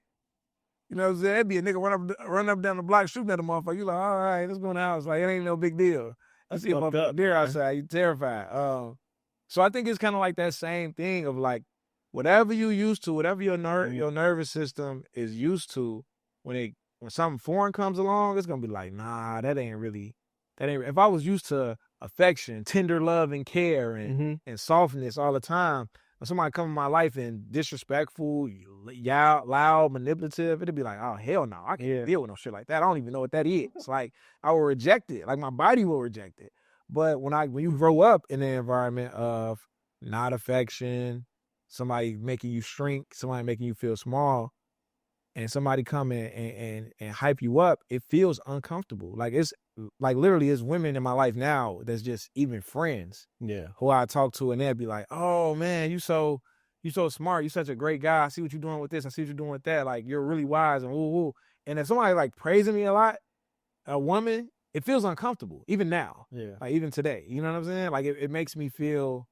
A: You know what I'm saying? That'd be a nigga run up down the block shooting at a motherfucker. You like, all right, let's go in the house. Like, it ain't no big deal. You see a motherfucker deer outside, you terrified. So I think it's kind of like that same thing of like, whatever you used to, whatever your nervous system is used to, when something foreign comes along, it's gonna be like, nah, that ain't. If I was used to affection, tender love, and care, and softness all the time, when somebody come in my life and disrespectful, loud, manipulative, it'd be like, oh hell no, I can't deal with no shit like that. I don't even know what that is. Like, I will reject it. Like, my body will reject it. But when you grow up in an environment of not affection, somebody making you shrink, somebody making you feel small, and somebody come in and hype you up, it feels uncomfortable. Like, it's like literally it's women in my life now that's just even friends.
B: Yeah.
A: Who I talk to, and they'll be like, oh man, you so smart, you such a great guy. I see what you're doing with this, I see what you're doing with that. Like, you're really wise and woo woo. And if somebody like praising me a lot, a woman, it feels uncomfortable, even now.
B: Yeah.
A: Like, even today. You know what I'm saying? Like, it makes me feel,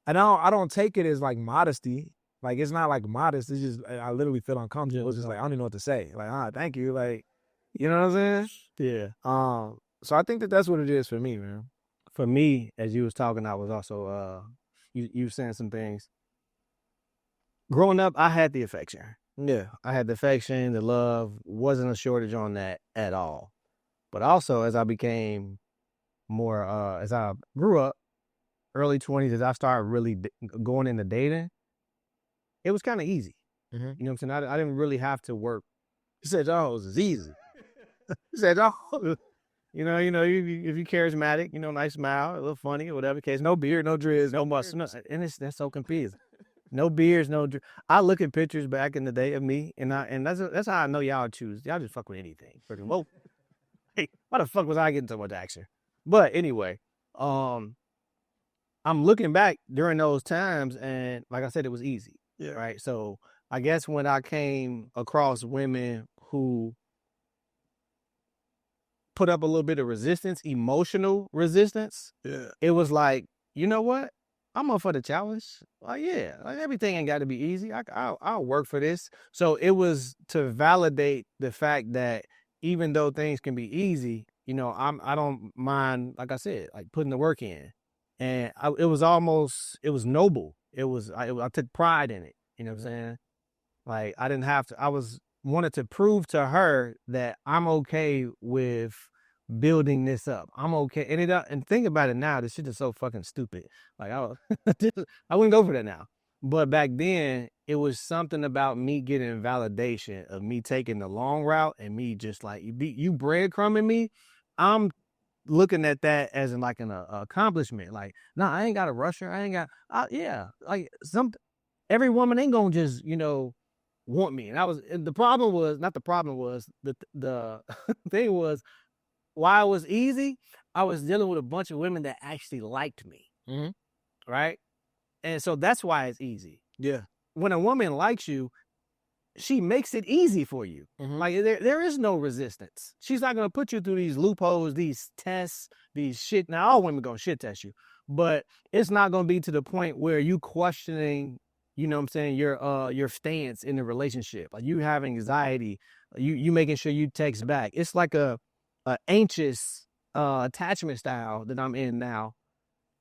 A: and I don't take it as like modesty. Like, it's not like modest. It's just, I literally feel uncomfortable. It's just like, I don't even know what to say. Like, thank you. Like, you know what I'm saying?
B: Yeah.
A: So I think that's what it is for me, man.
B: For me, as you was talking, I was also you were saying some things. Growing up, I had the affection. Yeah, I had the affection, the love. Wasn't a shortage on that at all. But also, as I became more, as I grew up, early 20s, as I started really going into dating, it was kind of easy. You know what I'm saying? I didn't really have to work.
A: You said, oh, it was easy.
B: You said, oh, if you charismatic, nice smile, a little funny, or whatever case, no beard, no dreads, no mustache, and that's so confusing. No beards, no. I look at pictures back in the day of me, and that's how I know y'all choose. Y'all just fuck with anything. Whoa, hey, why the fuck was I getting so much action? But anyway, I'm looking back during those times, and like I said, it was easy. Yeah. Right. So I guess when I came across women who put up a little bit of resistance, emotional resistance, it was like, you know what? I'm up for the challenge. Like, yeah, like everything ain't got to be easy. I'll work for this. So it was to validate the fact that even though things can be easy, I don't mind, like I said, like putting the work in. And it was noble. I took pride in it. You know what I'm saying? Like, I didn't have to, wanted to prove to her that I'm okay with building this up. I'm okay. And think about it now, this shit is so fucking stupid. Like, I wouldn't go for that now. But back then, it was something about me getting validation of me taking the long route and me just like, you breadcrumbing me. I'm looking at that as an accomplishment. Like, nah, I ain't got to rush her. I ain't got, like every woman ain't gonna just, want me. And the problem was, the thing was, while it was easy, I was dealing with a bunch of women that actually liked me. Right? And so that's why it's easy.
A: Yeah.
B: When a woman likes you, she makes it easy for you.
A: Mhm.
B: Like there is no resistance. She's not gonna put you through these loopholes, these tests, these shit. Now all women gonna shit test you, but it's not gonna be to the point where you questioning, you know what I'm saying, your stance in the relationship. Like you have anxiety, you making sure you text back. It's like a anxious attachment style that I'm in now.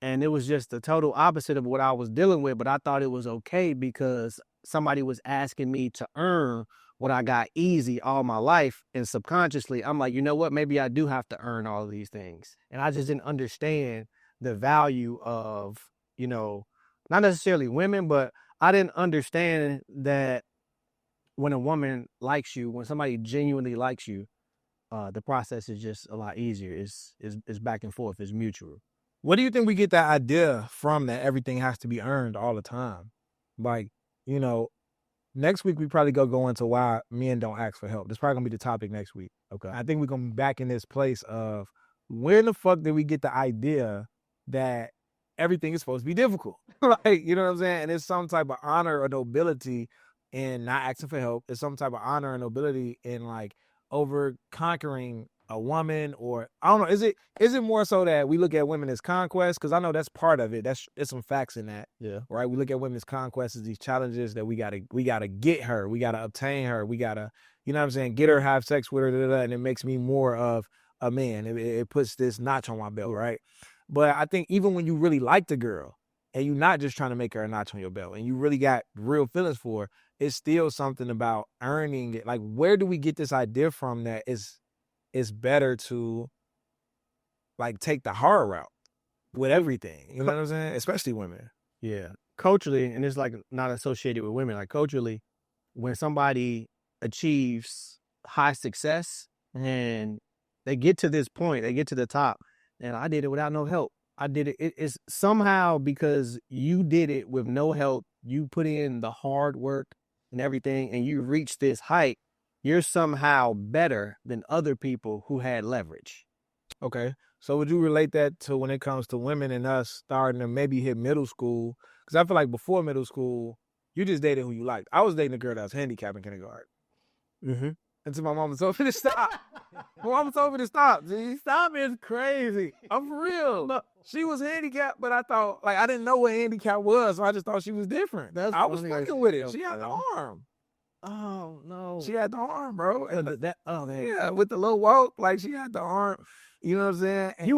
B: And it was just the total opposite of what I was dealing with, but I thought it was okay because somebody was asking me to earn what I got easy all my life. And subconsciously, I'm like, you know what? Maybe I do have to earn all of these things. And I just didn't understand the value of, you know, not necessarily women, but I didn't understand that when a woman likes you, when somebody genuinely likes you, the process is just a lot easier. It's back and forth. It's mutual.
A: What do you think we get that idea from, that everything has to be earned all the time? Like, you know, next week we probably go into why men don't ask for help. That's probably gonna be the topic next week.
B: Okay.
A: I think we're gonna be back in this place of where the fuck did we get the idea that everything is supposed to be difficult? Like, you know what I'm saying? And it's some type of honor or nobility in not asking for help. It's some type of honor and nobility in like over conquering a woman, or I don't know. Is it more so that we look at women as conquest? Because I know that's part of it. There's some facts in that.
B: Yeah.
A: Right. We look at women as conquest as these challenges that we gotta get her. We gotta obtain her. We gotta, you know what I'm saying, get her, have sex with her, and it makes me more of a man. It puts this notch on my belt, right? But I think even when you really like the girl and you're not just trying to make her a notch on your belt and you really got real feelings for her, it's still something about earning it. Like, where do we get this idea from that it's better to like take the hard route with everything? You know what I'm saying? Especially women.
B: Yeah. Culturally, and it's like not associated with women, like culturally, when somebody achieves high success and they get to this point, they get to the top, and I did it without no help. I did it. It's somehow because you did it with no help. You put in the hard work and everything, and you reach this height. You're somehow better than other people who had leverage.
A: Okay. So would you relate that to when it comes to women and us starting to maybe hit middle school? Because I feel like before middle school, you just dated who you liked. I was dating a girl that was handicapped in kindergarten.
B: Mm-hmm.
A: Until my mama told me to stop. My mama told me to stop. G.
B: Stop is crazy.
A: I'm for real.
B: No.
A: She was handicapped, but I thought, like, I didn't know what handicap was, so I just thought she was different. I was fucking with it. She had the arm.
B: Oh no.
A: She had the arm, bro. And
B: man.
A: yeah, with the little walk, like she had the arm. You know what I'm saying? And
B: You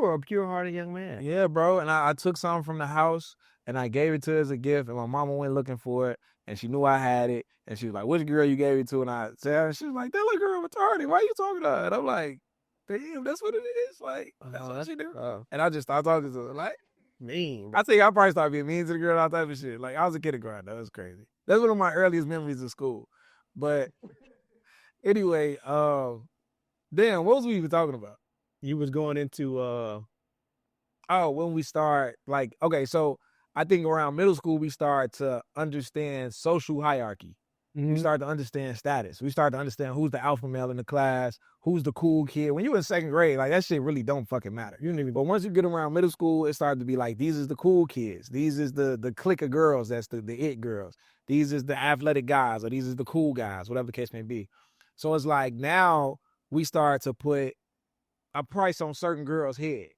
B: were a pure-hearted young man.
A: yeah, bro. And I took something from the house and I gave it to her as a gift, and my mama went looking for it, and she knew I had it, and she was like, "Which girl you gave it to?" And I said, she was like, "That little girl retarded. Why you talking to her?" And I'm like, "Damn, that's what it is. Like, that's what she do." And I just started talking to her, like,
B: Mean.
A: I think I probably started being mean to the girl, all type of shit. Like, I was a kindergarten. That was crazy. That's one of my earliest memories of school. But anyway, damn, what was we even talking about?
B: You was going into
A: When we start, like, okay, so I think around middle school we start to understand social hierarchy. We start to understand status. We start to understand who's the alpha male in the class, who's the cool kid. When you in second grade, like, that shit really don't fucking matter. You know what I mean? But once you get around middle school, it started to be like, these is the cool kids. These is the clique of girls. That's the it girls. These is the athletic guys, or these is the cool guys, whatever the case may be. So it's like now we start to put a price on certain girls' head.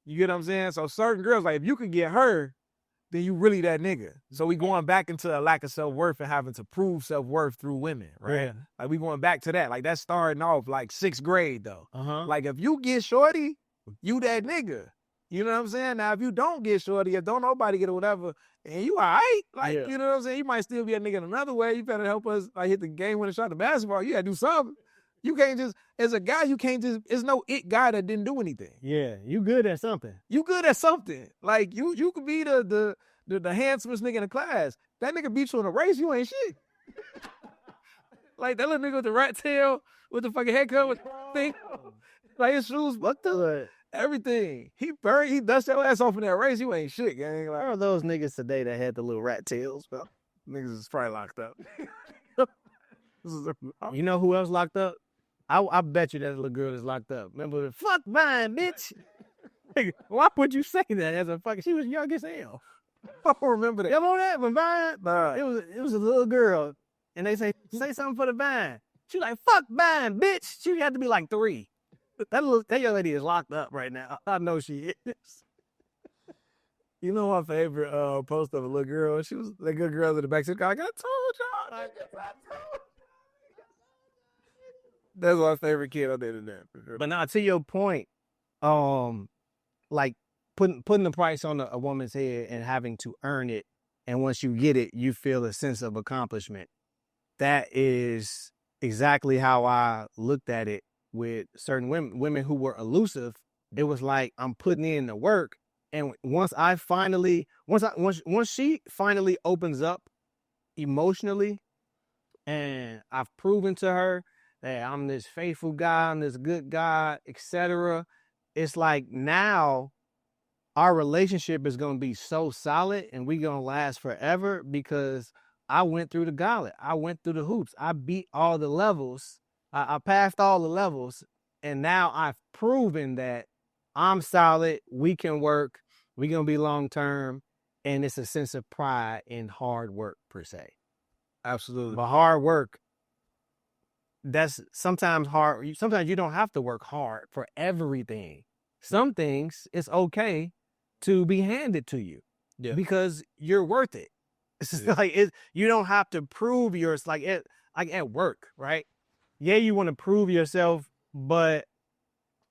A: You get what I'm saying? So certain girls, like, if you could get her, then you really that nigga. So we going back into a lack of self-worth and having to prove self-worth through women, right?
B: Yeah.
A: Like, we going back to that. Like, that's starting off like 6th grade, though.
B: Uh-huh.
A: Like, if you get shorty, you that nigga. You know what I'm saying? Now, if you don't get shorty, if don't nobody get or whatever, and you all right, like,
B: Yeah.
A: you know what I'm saying? You might still be a nigga in another way. You better help us, like, hit the game winning shot of basketball. You gotta do something. You can't just, as a guy, you can't just, there's no it guy that didn't do anything.
B: Yeah, you good at something.
A: You good at something. Like, you could be the handsomest nigga in the class. That nigga beat you in a race, you ain't shit. Like, that little nigga with the rat tail, with the fucking haircut, with the thing, like, his shoes,
B: What the?
A: everything. He dust your ass off in that race, you ain't shit, gang.
B: Where
A: Like,
B: are those niggas today that had the little rat tails, bro?
A: niggas is probably locked up.
B: You know who else locked up? I bet you that little girl is locked up. Remember the fuck mine, bitch. Nigga, why would you say that as a fucking? She was young as hell.
A: I don't remember that.
B: You remember that? When Vine,
A: Nah.
B: it was a little girl, and they say something for the Vine. She like, fuck Vine, bitch. She had to be like 3. That young lady is locked up right now. I know she is.
A: You know my favorite post of a little girl? She was that good girl in the back. She's like, I told y'all. That's my favorite kid on the internet. For sure.
B: But now to your point, like putting the price on a woman's head and having to earn it, and once you get it, you feel a sense of accomplishment. That is exactly how I looked at it with certain women who were elusive. It was like I'm putting in the work, and once she finally opens up emotionally, and I've proven to her that I'm this faithful guy, I'm this good guy, etc. It's like now our relationship is going to be so solid and we're going to last forever because I went through the gauntlet. I went through the hoops. I beat all the levels. I passed all the levels. And now I've proven that I'm solid. We can work. We're going to be long-term. And it's a sense of pride in hard work per se.
A: Absolutely.
B: But hard work, that's sometimes hard. Sometimes you don't have to work hard for everything. Some things it's okay to be handed to you because you're worth it. It's just like you don't have to prove yours like at work, right? Yeah, you want to prove yourself, but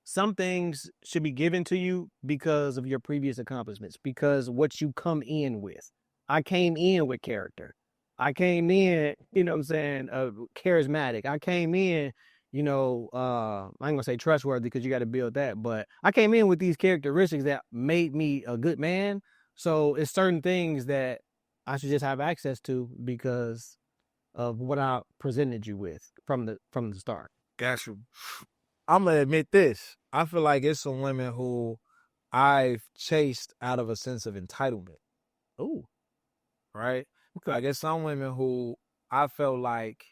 B: some things should be given to you because of your previous accomplishments, because what you come in with. I came in with character. I came in, you know what I'm saying, charismatic. I came in, I ain't gonna say trustworthy because you got to build that, but I came in with these characteristics that made me a good man. So it's certain things that I should just have access to because of what I presented you with from the start.
A: Got you. I'm gonna admit this. I feel like it's some women who I've chased out of a sense of entitlement.
B: Oh,
A: right? Okay. I guess some women who I felt like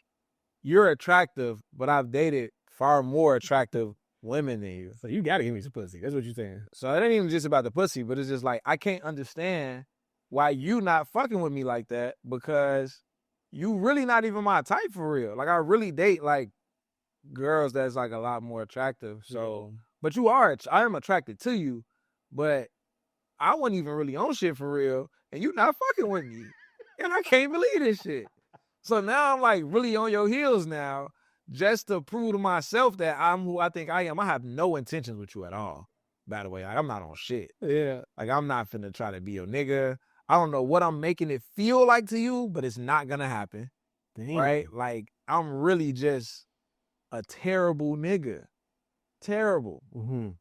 A: you're attractive, but I've dated far more attractive women than you.
B: So you gotta give me some pussy. That's what you're saying.
A: So it ain't even just about the pussy, but it's just like I can't understand why you not fucking with me like that because you really not even my type for real. Like I really date like girls that's like a lot more attractive. So, but I am attracted to you, but I wasn't even really on shit for real, and you not fucking with me, and I can't believe this shit. So now I'm like really on your heels now, just to prove to myself that I'm who I think I am. I have no intentions with you at all. By the way, like, I'm not on shit.
B: Yeah,
A: like I'm not finna try to be your nigga. I don't know what I'm making it feel like to you, but it's not gonna happen.
B: Damn.
A: Right? Like I'm really just a terrible nigga. Terrible.
B: Mm-hmm.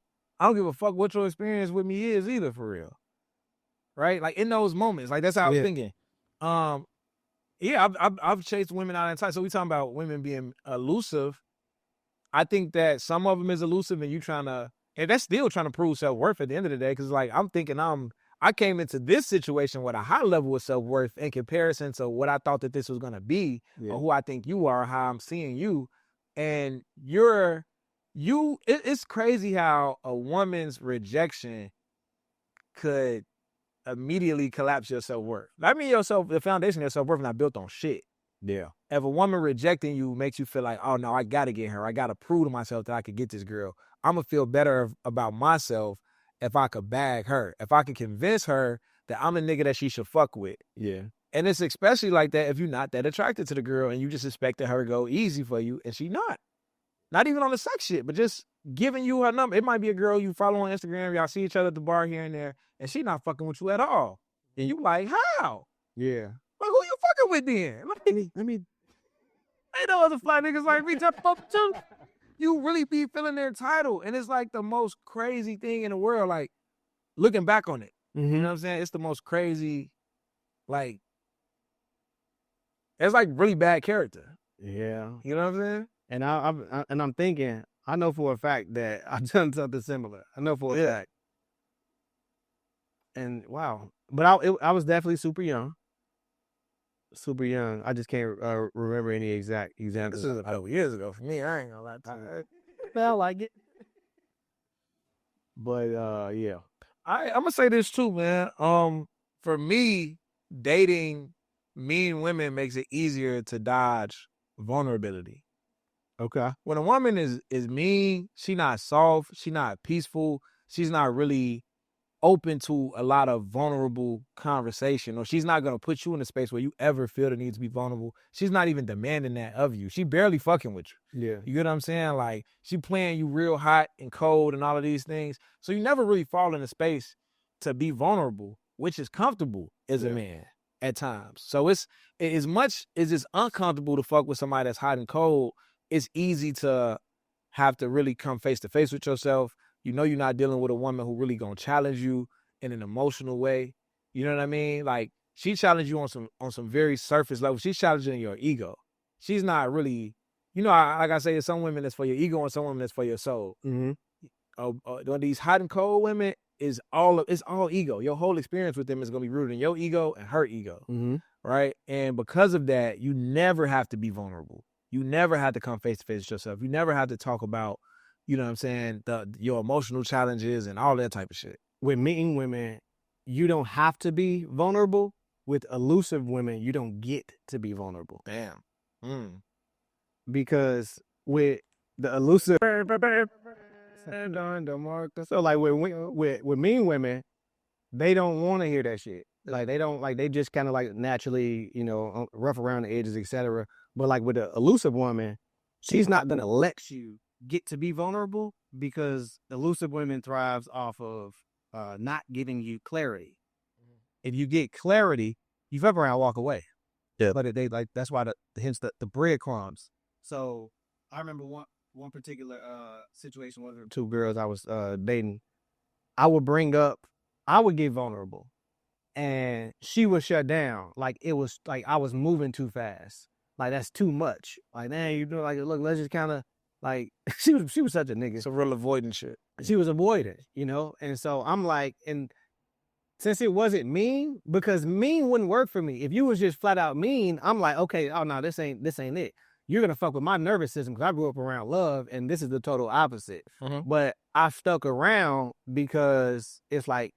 A: I don't give a fuck what your experience with me is either, for real. Right? Like in those moments, like that's how I'm thinking. I've chased women out of time. So we talking about women being elusive. I think that some of them is elusive, and that's still trying to prove self-worth at the end of the day. Because like I'm thinking I came into this situation with a high level of self-worth in comparison to what I thought that this was gonna be, or who I think you are, how I'm seeing you, and it's crazy how a woman's rejection could immediately collapse your self-worth. I mean, the foundation of your self-worth is not built on shit.
B: Yeah.
A: If a woman rejecting you makes you feel like, oh no, I gotta get her. I gotta prove to myself that I could get this girl. I'm gonna feel better about myself if I could bag her. If I could convince her that I'm the nigga that she should fuck with.
B: Yeah.
A: And it's especially like that if you're not that attracted to the girl and you just expected her to go easy for you and she not. Not even on the sex shit, but just giving you her number. It might be a girl you follow on Instagram, y'all see each other at the bar here and there, and she not fucking with you at all. And you like, how?
B: Yeah.
A: Like, who you fucking with then? Like, ain't no other fly niggas like me jump up too. You really be feeling their title. And it's like the most crazy thing in the world, like, looking back on it.
B: Mm-hmm.
A: You know what I'm saying? It's the most crazy, like, it's like really bad character.
B: Yeah.
A: You know what I'm saying?
B: And I'm thinking, I know for a fact that I've done something similar. I know for a fact. And wow. But I was definitely super young. Super young. I just can't remember any exact examples.
A: This is a couple years ago for me. I ain't gonna lie to you.
B: Felt like it. But yeah.
A: I'm gonna say this too, man. for me, dating mean women makes it easier to dodge vulnerability.
B: Okay.
A: When a woman is mean, she not soft, she not peaceful, she's not really open to a lot of vulnerable conversation, or she's not going to put you in a space where you ever feel the need to be vulnerable. She's not even demanding that of you. She barely fucking with you.
B: Yeah.
A: You get what I'm saying? Like, she playing you real hot and cold and all of these things. So you never really fall in a space to be vulnerable, which is comfortable as a man at times. So it's as much as it's uncomfortable to fuck with somebody that's hot and cold, it's easy to have to really come face to face with yourself. You know you're not dealing with a woman who really gonna challenge you in an emotional way. You know what I mean? Like, she challenged you on some very surface level. She's challenging your ego. She's not really, like I say, some women that's for your ego and some women that's for your soul.
B: Mm-hmm.
A: These hot and cold women it's all ego. Your whole experience with them is gonna be rooted in your ego and her ego,
B: Mm-hmm.
A: right? And because of that, you never have to be vulnerable. You never have to come face to face with yourself. You never have to talk about, you know what I'm saying, your emotional challenges and all that type of shit.
B: With meeting women, you don't have to be vulnerable. With elusive women, you don't get to be vulnerable.
A: Damn.
B: Because with the elusive, so like with mean women, they don't want to hear that shit. Like they just kind of like naturally, rough around the edges, etc. But like with the elusive woman, she's not gonna let you get to be vulnerable because elusive women thrives off of not giving you clarity. If you get clarity, you fuck around, walk away.
E: Yeah.
B: But they like that's why hence the breadcrumbs. So I remember one particular situation with two girls I was dating. I would get vulnerable, and she would shut down. Like it was like I was moving too fast. Like that's too much. Like man, like look, let's just kind of like she was such a nigga.
A: It's a real avoidant shit.
B: She was avoidant, and so I'm like, and since it wasn't mean, because mean wouldn't work for me. If you was just flat out mean, I'm like, okay, oh no, this ain't it. You're gonna fuck with my nervous system because I grew up around love, and this is the total opposite.
A: Mm-hmm.
B: But I stuck around because it's like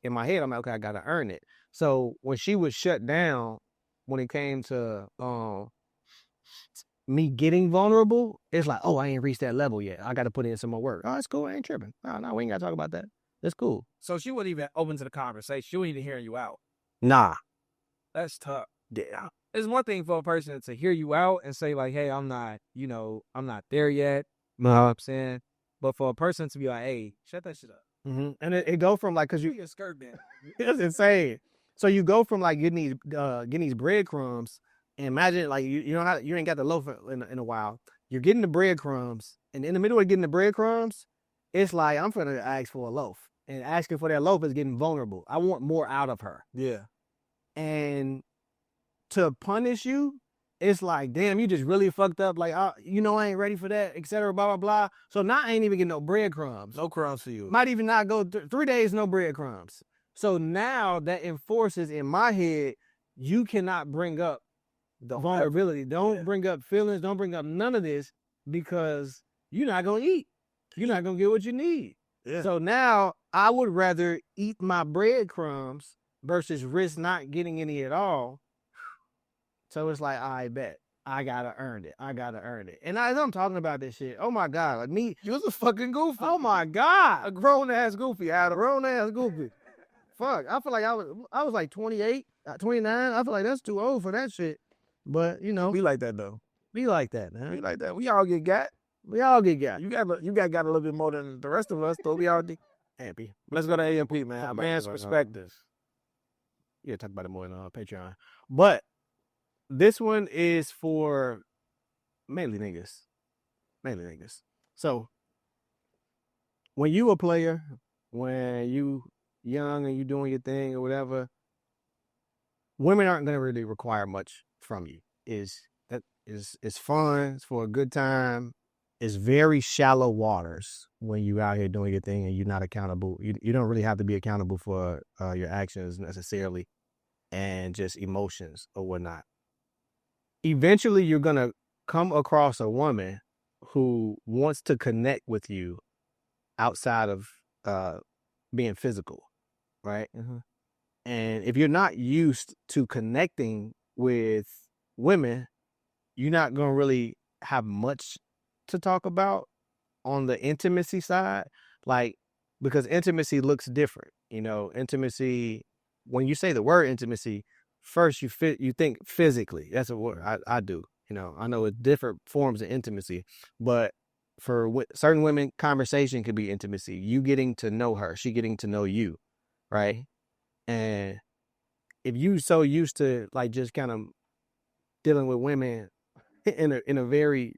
B: in my head, I'm like, okay, I gotta earn it. So when she was shut down, when it came to me getting vulnerable, it's like, oh, I ain't reached that level yet. I got to put in some more work. Oh, it's cool. I ain't tripping. No, we ain't got to talk about that. That's cool.
A: So she wasn't even open to the conversation. She wasn't even hearing you out.
B: Nah.
A: That's tough.
B: Yeah.
A: It's one thing for a person to hear you out and say like, hey, I'm not there yet. You know what I'm saying? But for a person to be like, hey, shut that shit up.
B: Mm-hmm. And it go from like, cause you
A: your skirt man.
B: it's insane. So you go from like getting these breadcrumbs. And imagine like you ain't got the loaf in a while. You're getting the breadcrumbs, and in the middle of getting the breadcrumbs, it's like I'm gonna ask for a loaf, and asking for that loaf is getting vulnerable. I want more out of her.
A: Yeah.
B: And to punish you, it's like, damn, you just really fucked up. Like, I ain't ready for that, etc. Blah blah blah. So now I ain't even getting no breadcrumbs.
A: No crumbs for you.
B: Might even not go 3 days, no breadcrumbs. So now that enforces in my head, you cannot bring up the vulnerability. Don't bring up feelings. Don't bring up none of this because you're not going to eat. You're not going to get what you need.
A: Yeah.
B: So now I would rather eat my breadcrumbs versus risk not getting any at all. So it's like, I bet. I got to earn it. And as I'm talking about this shit, oh my God. Like me.
A: You was a fucking goofy.
B: Oh my God.
A: A grown-ass goofy, Adam.
B: Grown-ass goofy. Fuck. I feel like I was like 28, 29. I feel like that's too old for that shit. But,
A: Be like that, though.
B: Be like that, man.
A: Be like that. We all get got.
B: We all get got.
A: You got a little bit more than the rest of us, though. We all
B: happy.
A: Let's go to AMP, man. A man's perspective.
B: Yeah, talk about it more on Patreon. But this one is for mainly niggas. So, when you a player, when you young and you doing your thing or whatever, women aren't going to really require much from you. It's fun. It's for a good time. It's very shallow waters when you out here doing your thing and you're not accountable. You don't really have to be accountable for your actions necessarily and just emotions or whatnot. Eventually, you're going to come across a woman who wants to connect with you outside of being physical, right?
A: Mm-hmm.
B: And if you're not used to connecting with women, you're not going to really have much to talk about on the intimacy side. Like, because intimacy looks different. You know, intimacy, when you say the word intimacy, first you think physically. That's a word I do. You know, I know it's different forms of intimacy, but for certain women, conversation could be intimacy. You getting to know her, she getting to know you, right? And if you so used to like just kind of dealing with women in a very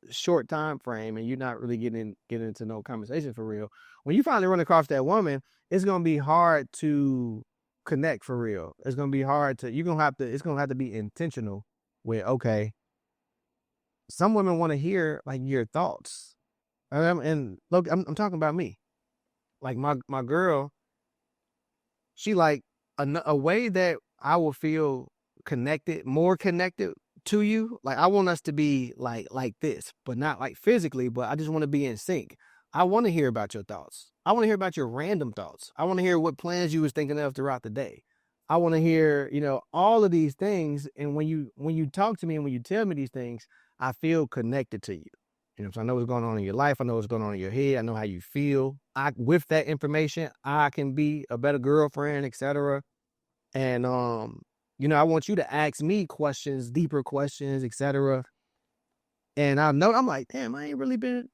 B: short time frame, and you're not really getting into no conversation for real, when you finally run across that woman, it's gonna be hard to connect for real. It's gonna be hard to it's gonna have to be intentional with, okay, some women want to hear like your thoughts. And look, I'm talking about me. Like my girl, she like a way that I will feel connected, more connected to you. Like I want us to be like this, but not like physically, but I just want to be in sync. I want to hear about your thoughts. I want to hear about your random thoughts. I want to hear what plans you was thinking of throughout the day. I want to hear, you know, all of these things. And when you talk to me and when you tell me these things, I feel connected to you. You know, so I know what's going on in your life. I know what's going on in your head. I know how you feel. With that information, I can be a better girlfriend, etc. And you know, I want you to ask me questions, deeper questions, etc. And I'm like, damn, I ain't really been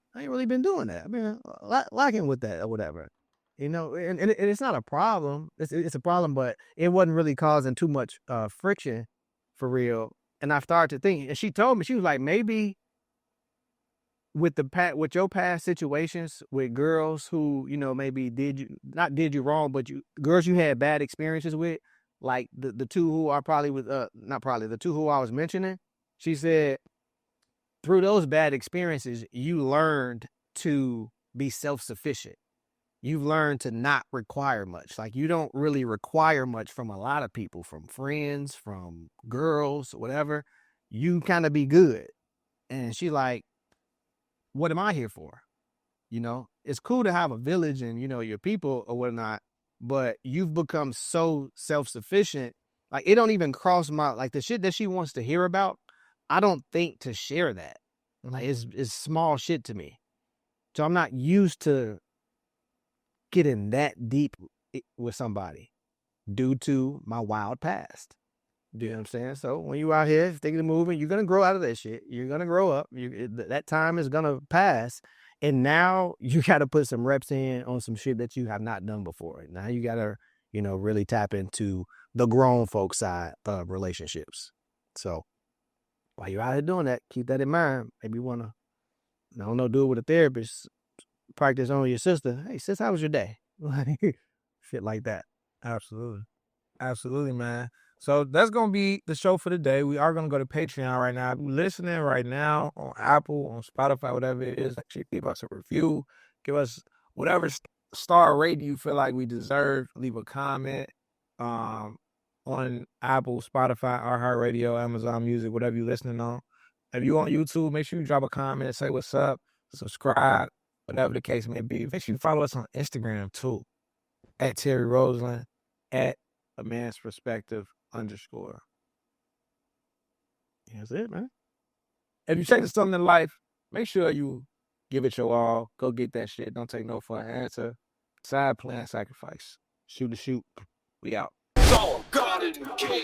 B: doing that. I mean, lacking with that or whatever. You know, and it's not a problem. It's a problem, but it wasn't really causing too much friction for real. And I started to think, and she told me, she was like, maybe with your past situations with girls who, you know, maybe did you wrong, but girls you had bad experiences with, like the two who are probably with the two who I was mentioning, she said through those bad experiences, you learned to be self-sufficient. You've learned to not require much. Like you don't really require much from a lot of people, from friends, from girls, whatever. You kind of be good. And she like, what am I here for? You know, it's cool to have a village and, you know, your people or whatnot, but you've become so self-sufficient. Like it don't even cross my, like the shit that she wants to hear about, I don't think to share that. Like it's small shit to me. So I'm not used to getting that deep with somebody due to my wild past. Do you know what I'm saying? So when you out here thinking of moving, you're going to grow out of that shit. You're going to grow up. That time is going to pass. And now you got to put some reps in on some shit that you have not done before. Now you got to, you know, really tap into the grown folk side of relationships. So while you're out here doing that, keep that in mind. Maybe you want to, I don't know, do it with a therapist. Practice on your sister. Hey, sis, how was your day? Shit like that.
A: Absolutely, man. So that's going to be the show for the day. We are going to go to Patreon right now. If you're listening right now on Apple, on Spotify, whatever it is, actually give us a review. Give us whatever star rating you feel like we deserve. Leave a comment on Apple, Spotify, iHeartRadio, Amazon Music, whatever you're listening on. If you're on YouTube, make sure you drop a comment and say what's up. Subscribe, whatever the case may be. Make sure you follow us on Instagram too. At Terry Roseland, at A Man's Perspective _.
B: That's it, man.
A: If you chasing something in life, make sure you give it your all. Go get that shit. Don't take no for an answer. Side plan, sacrifice. Shoot to shoot. We out.
D: So, God in the king.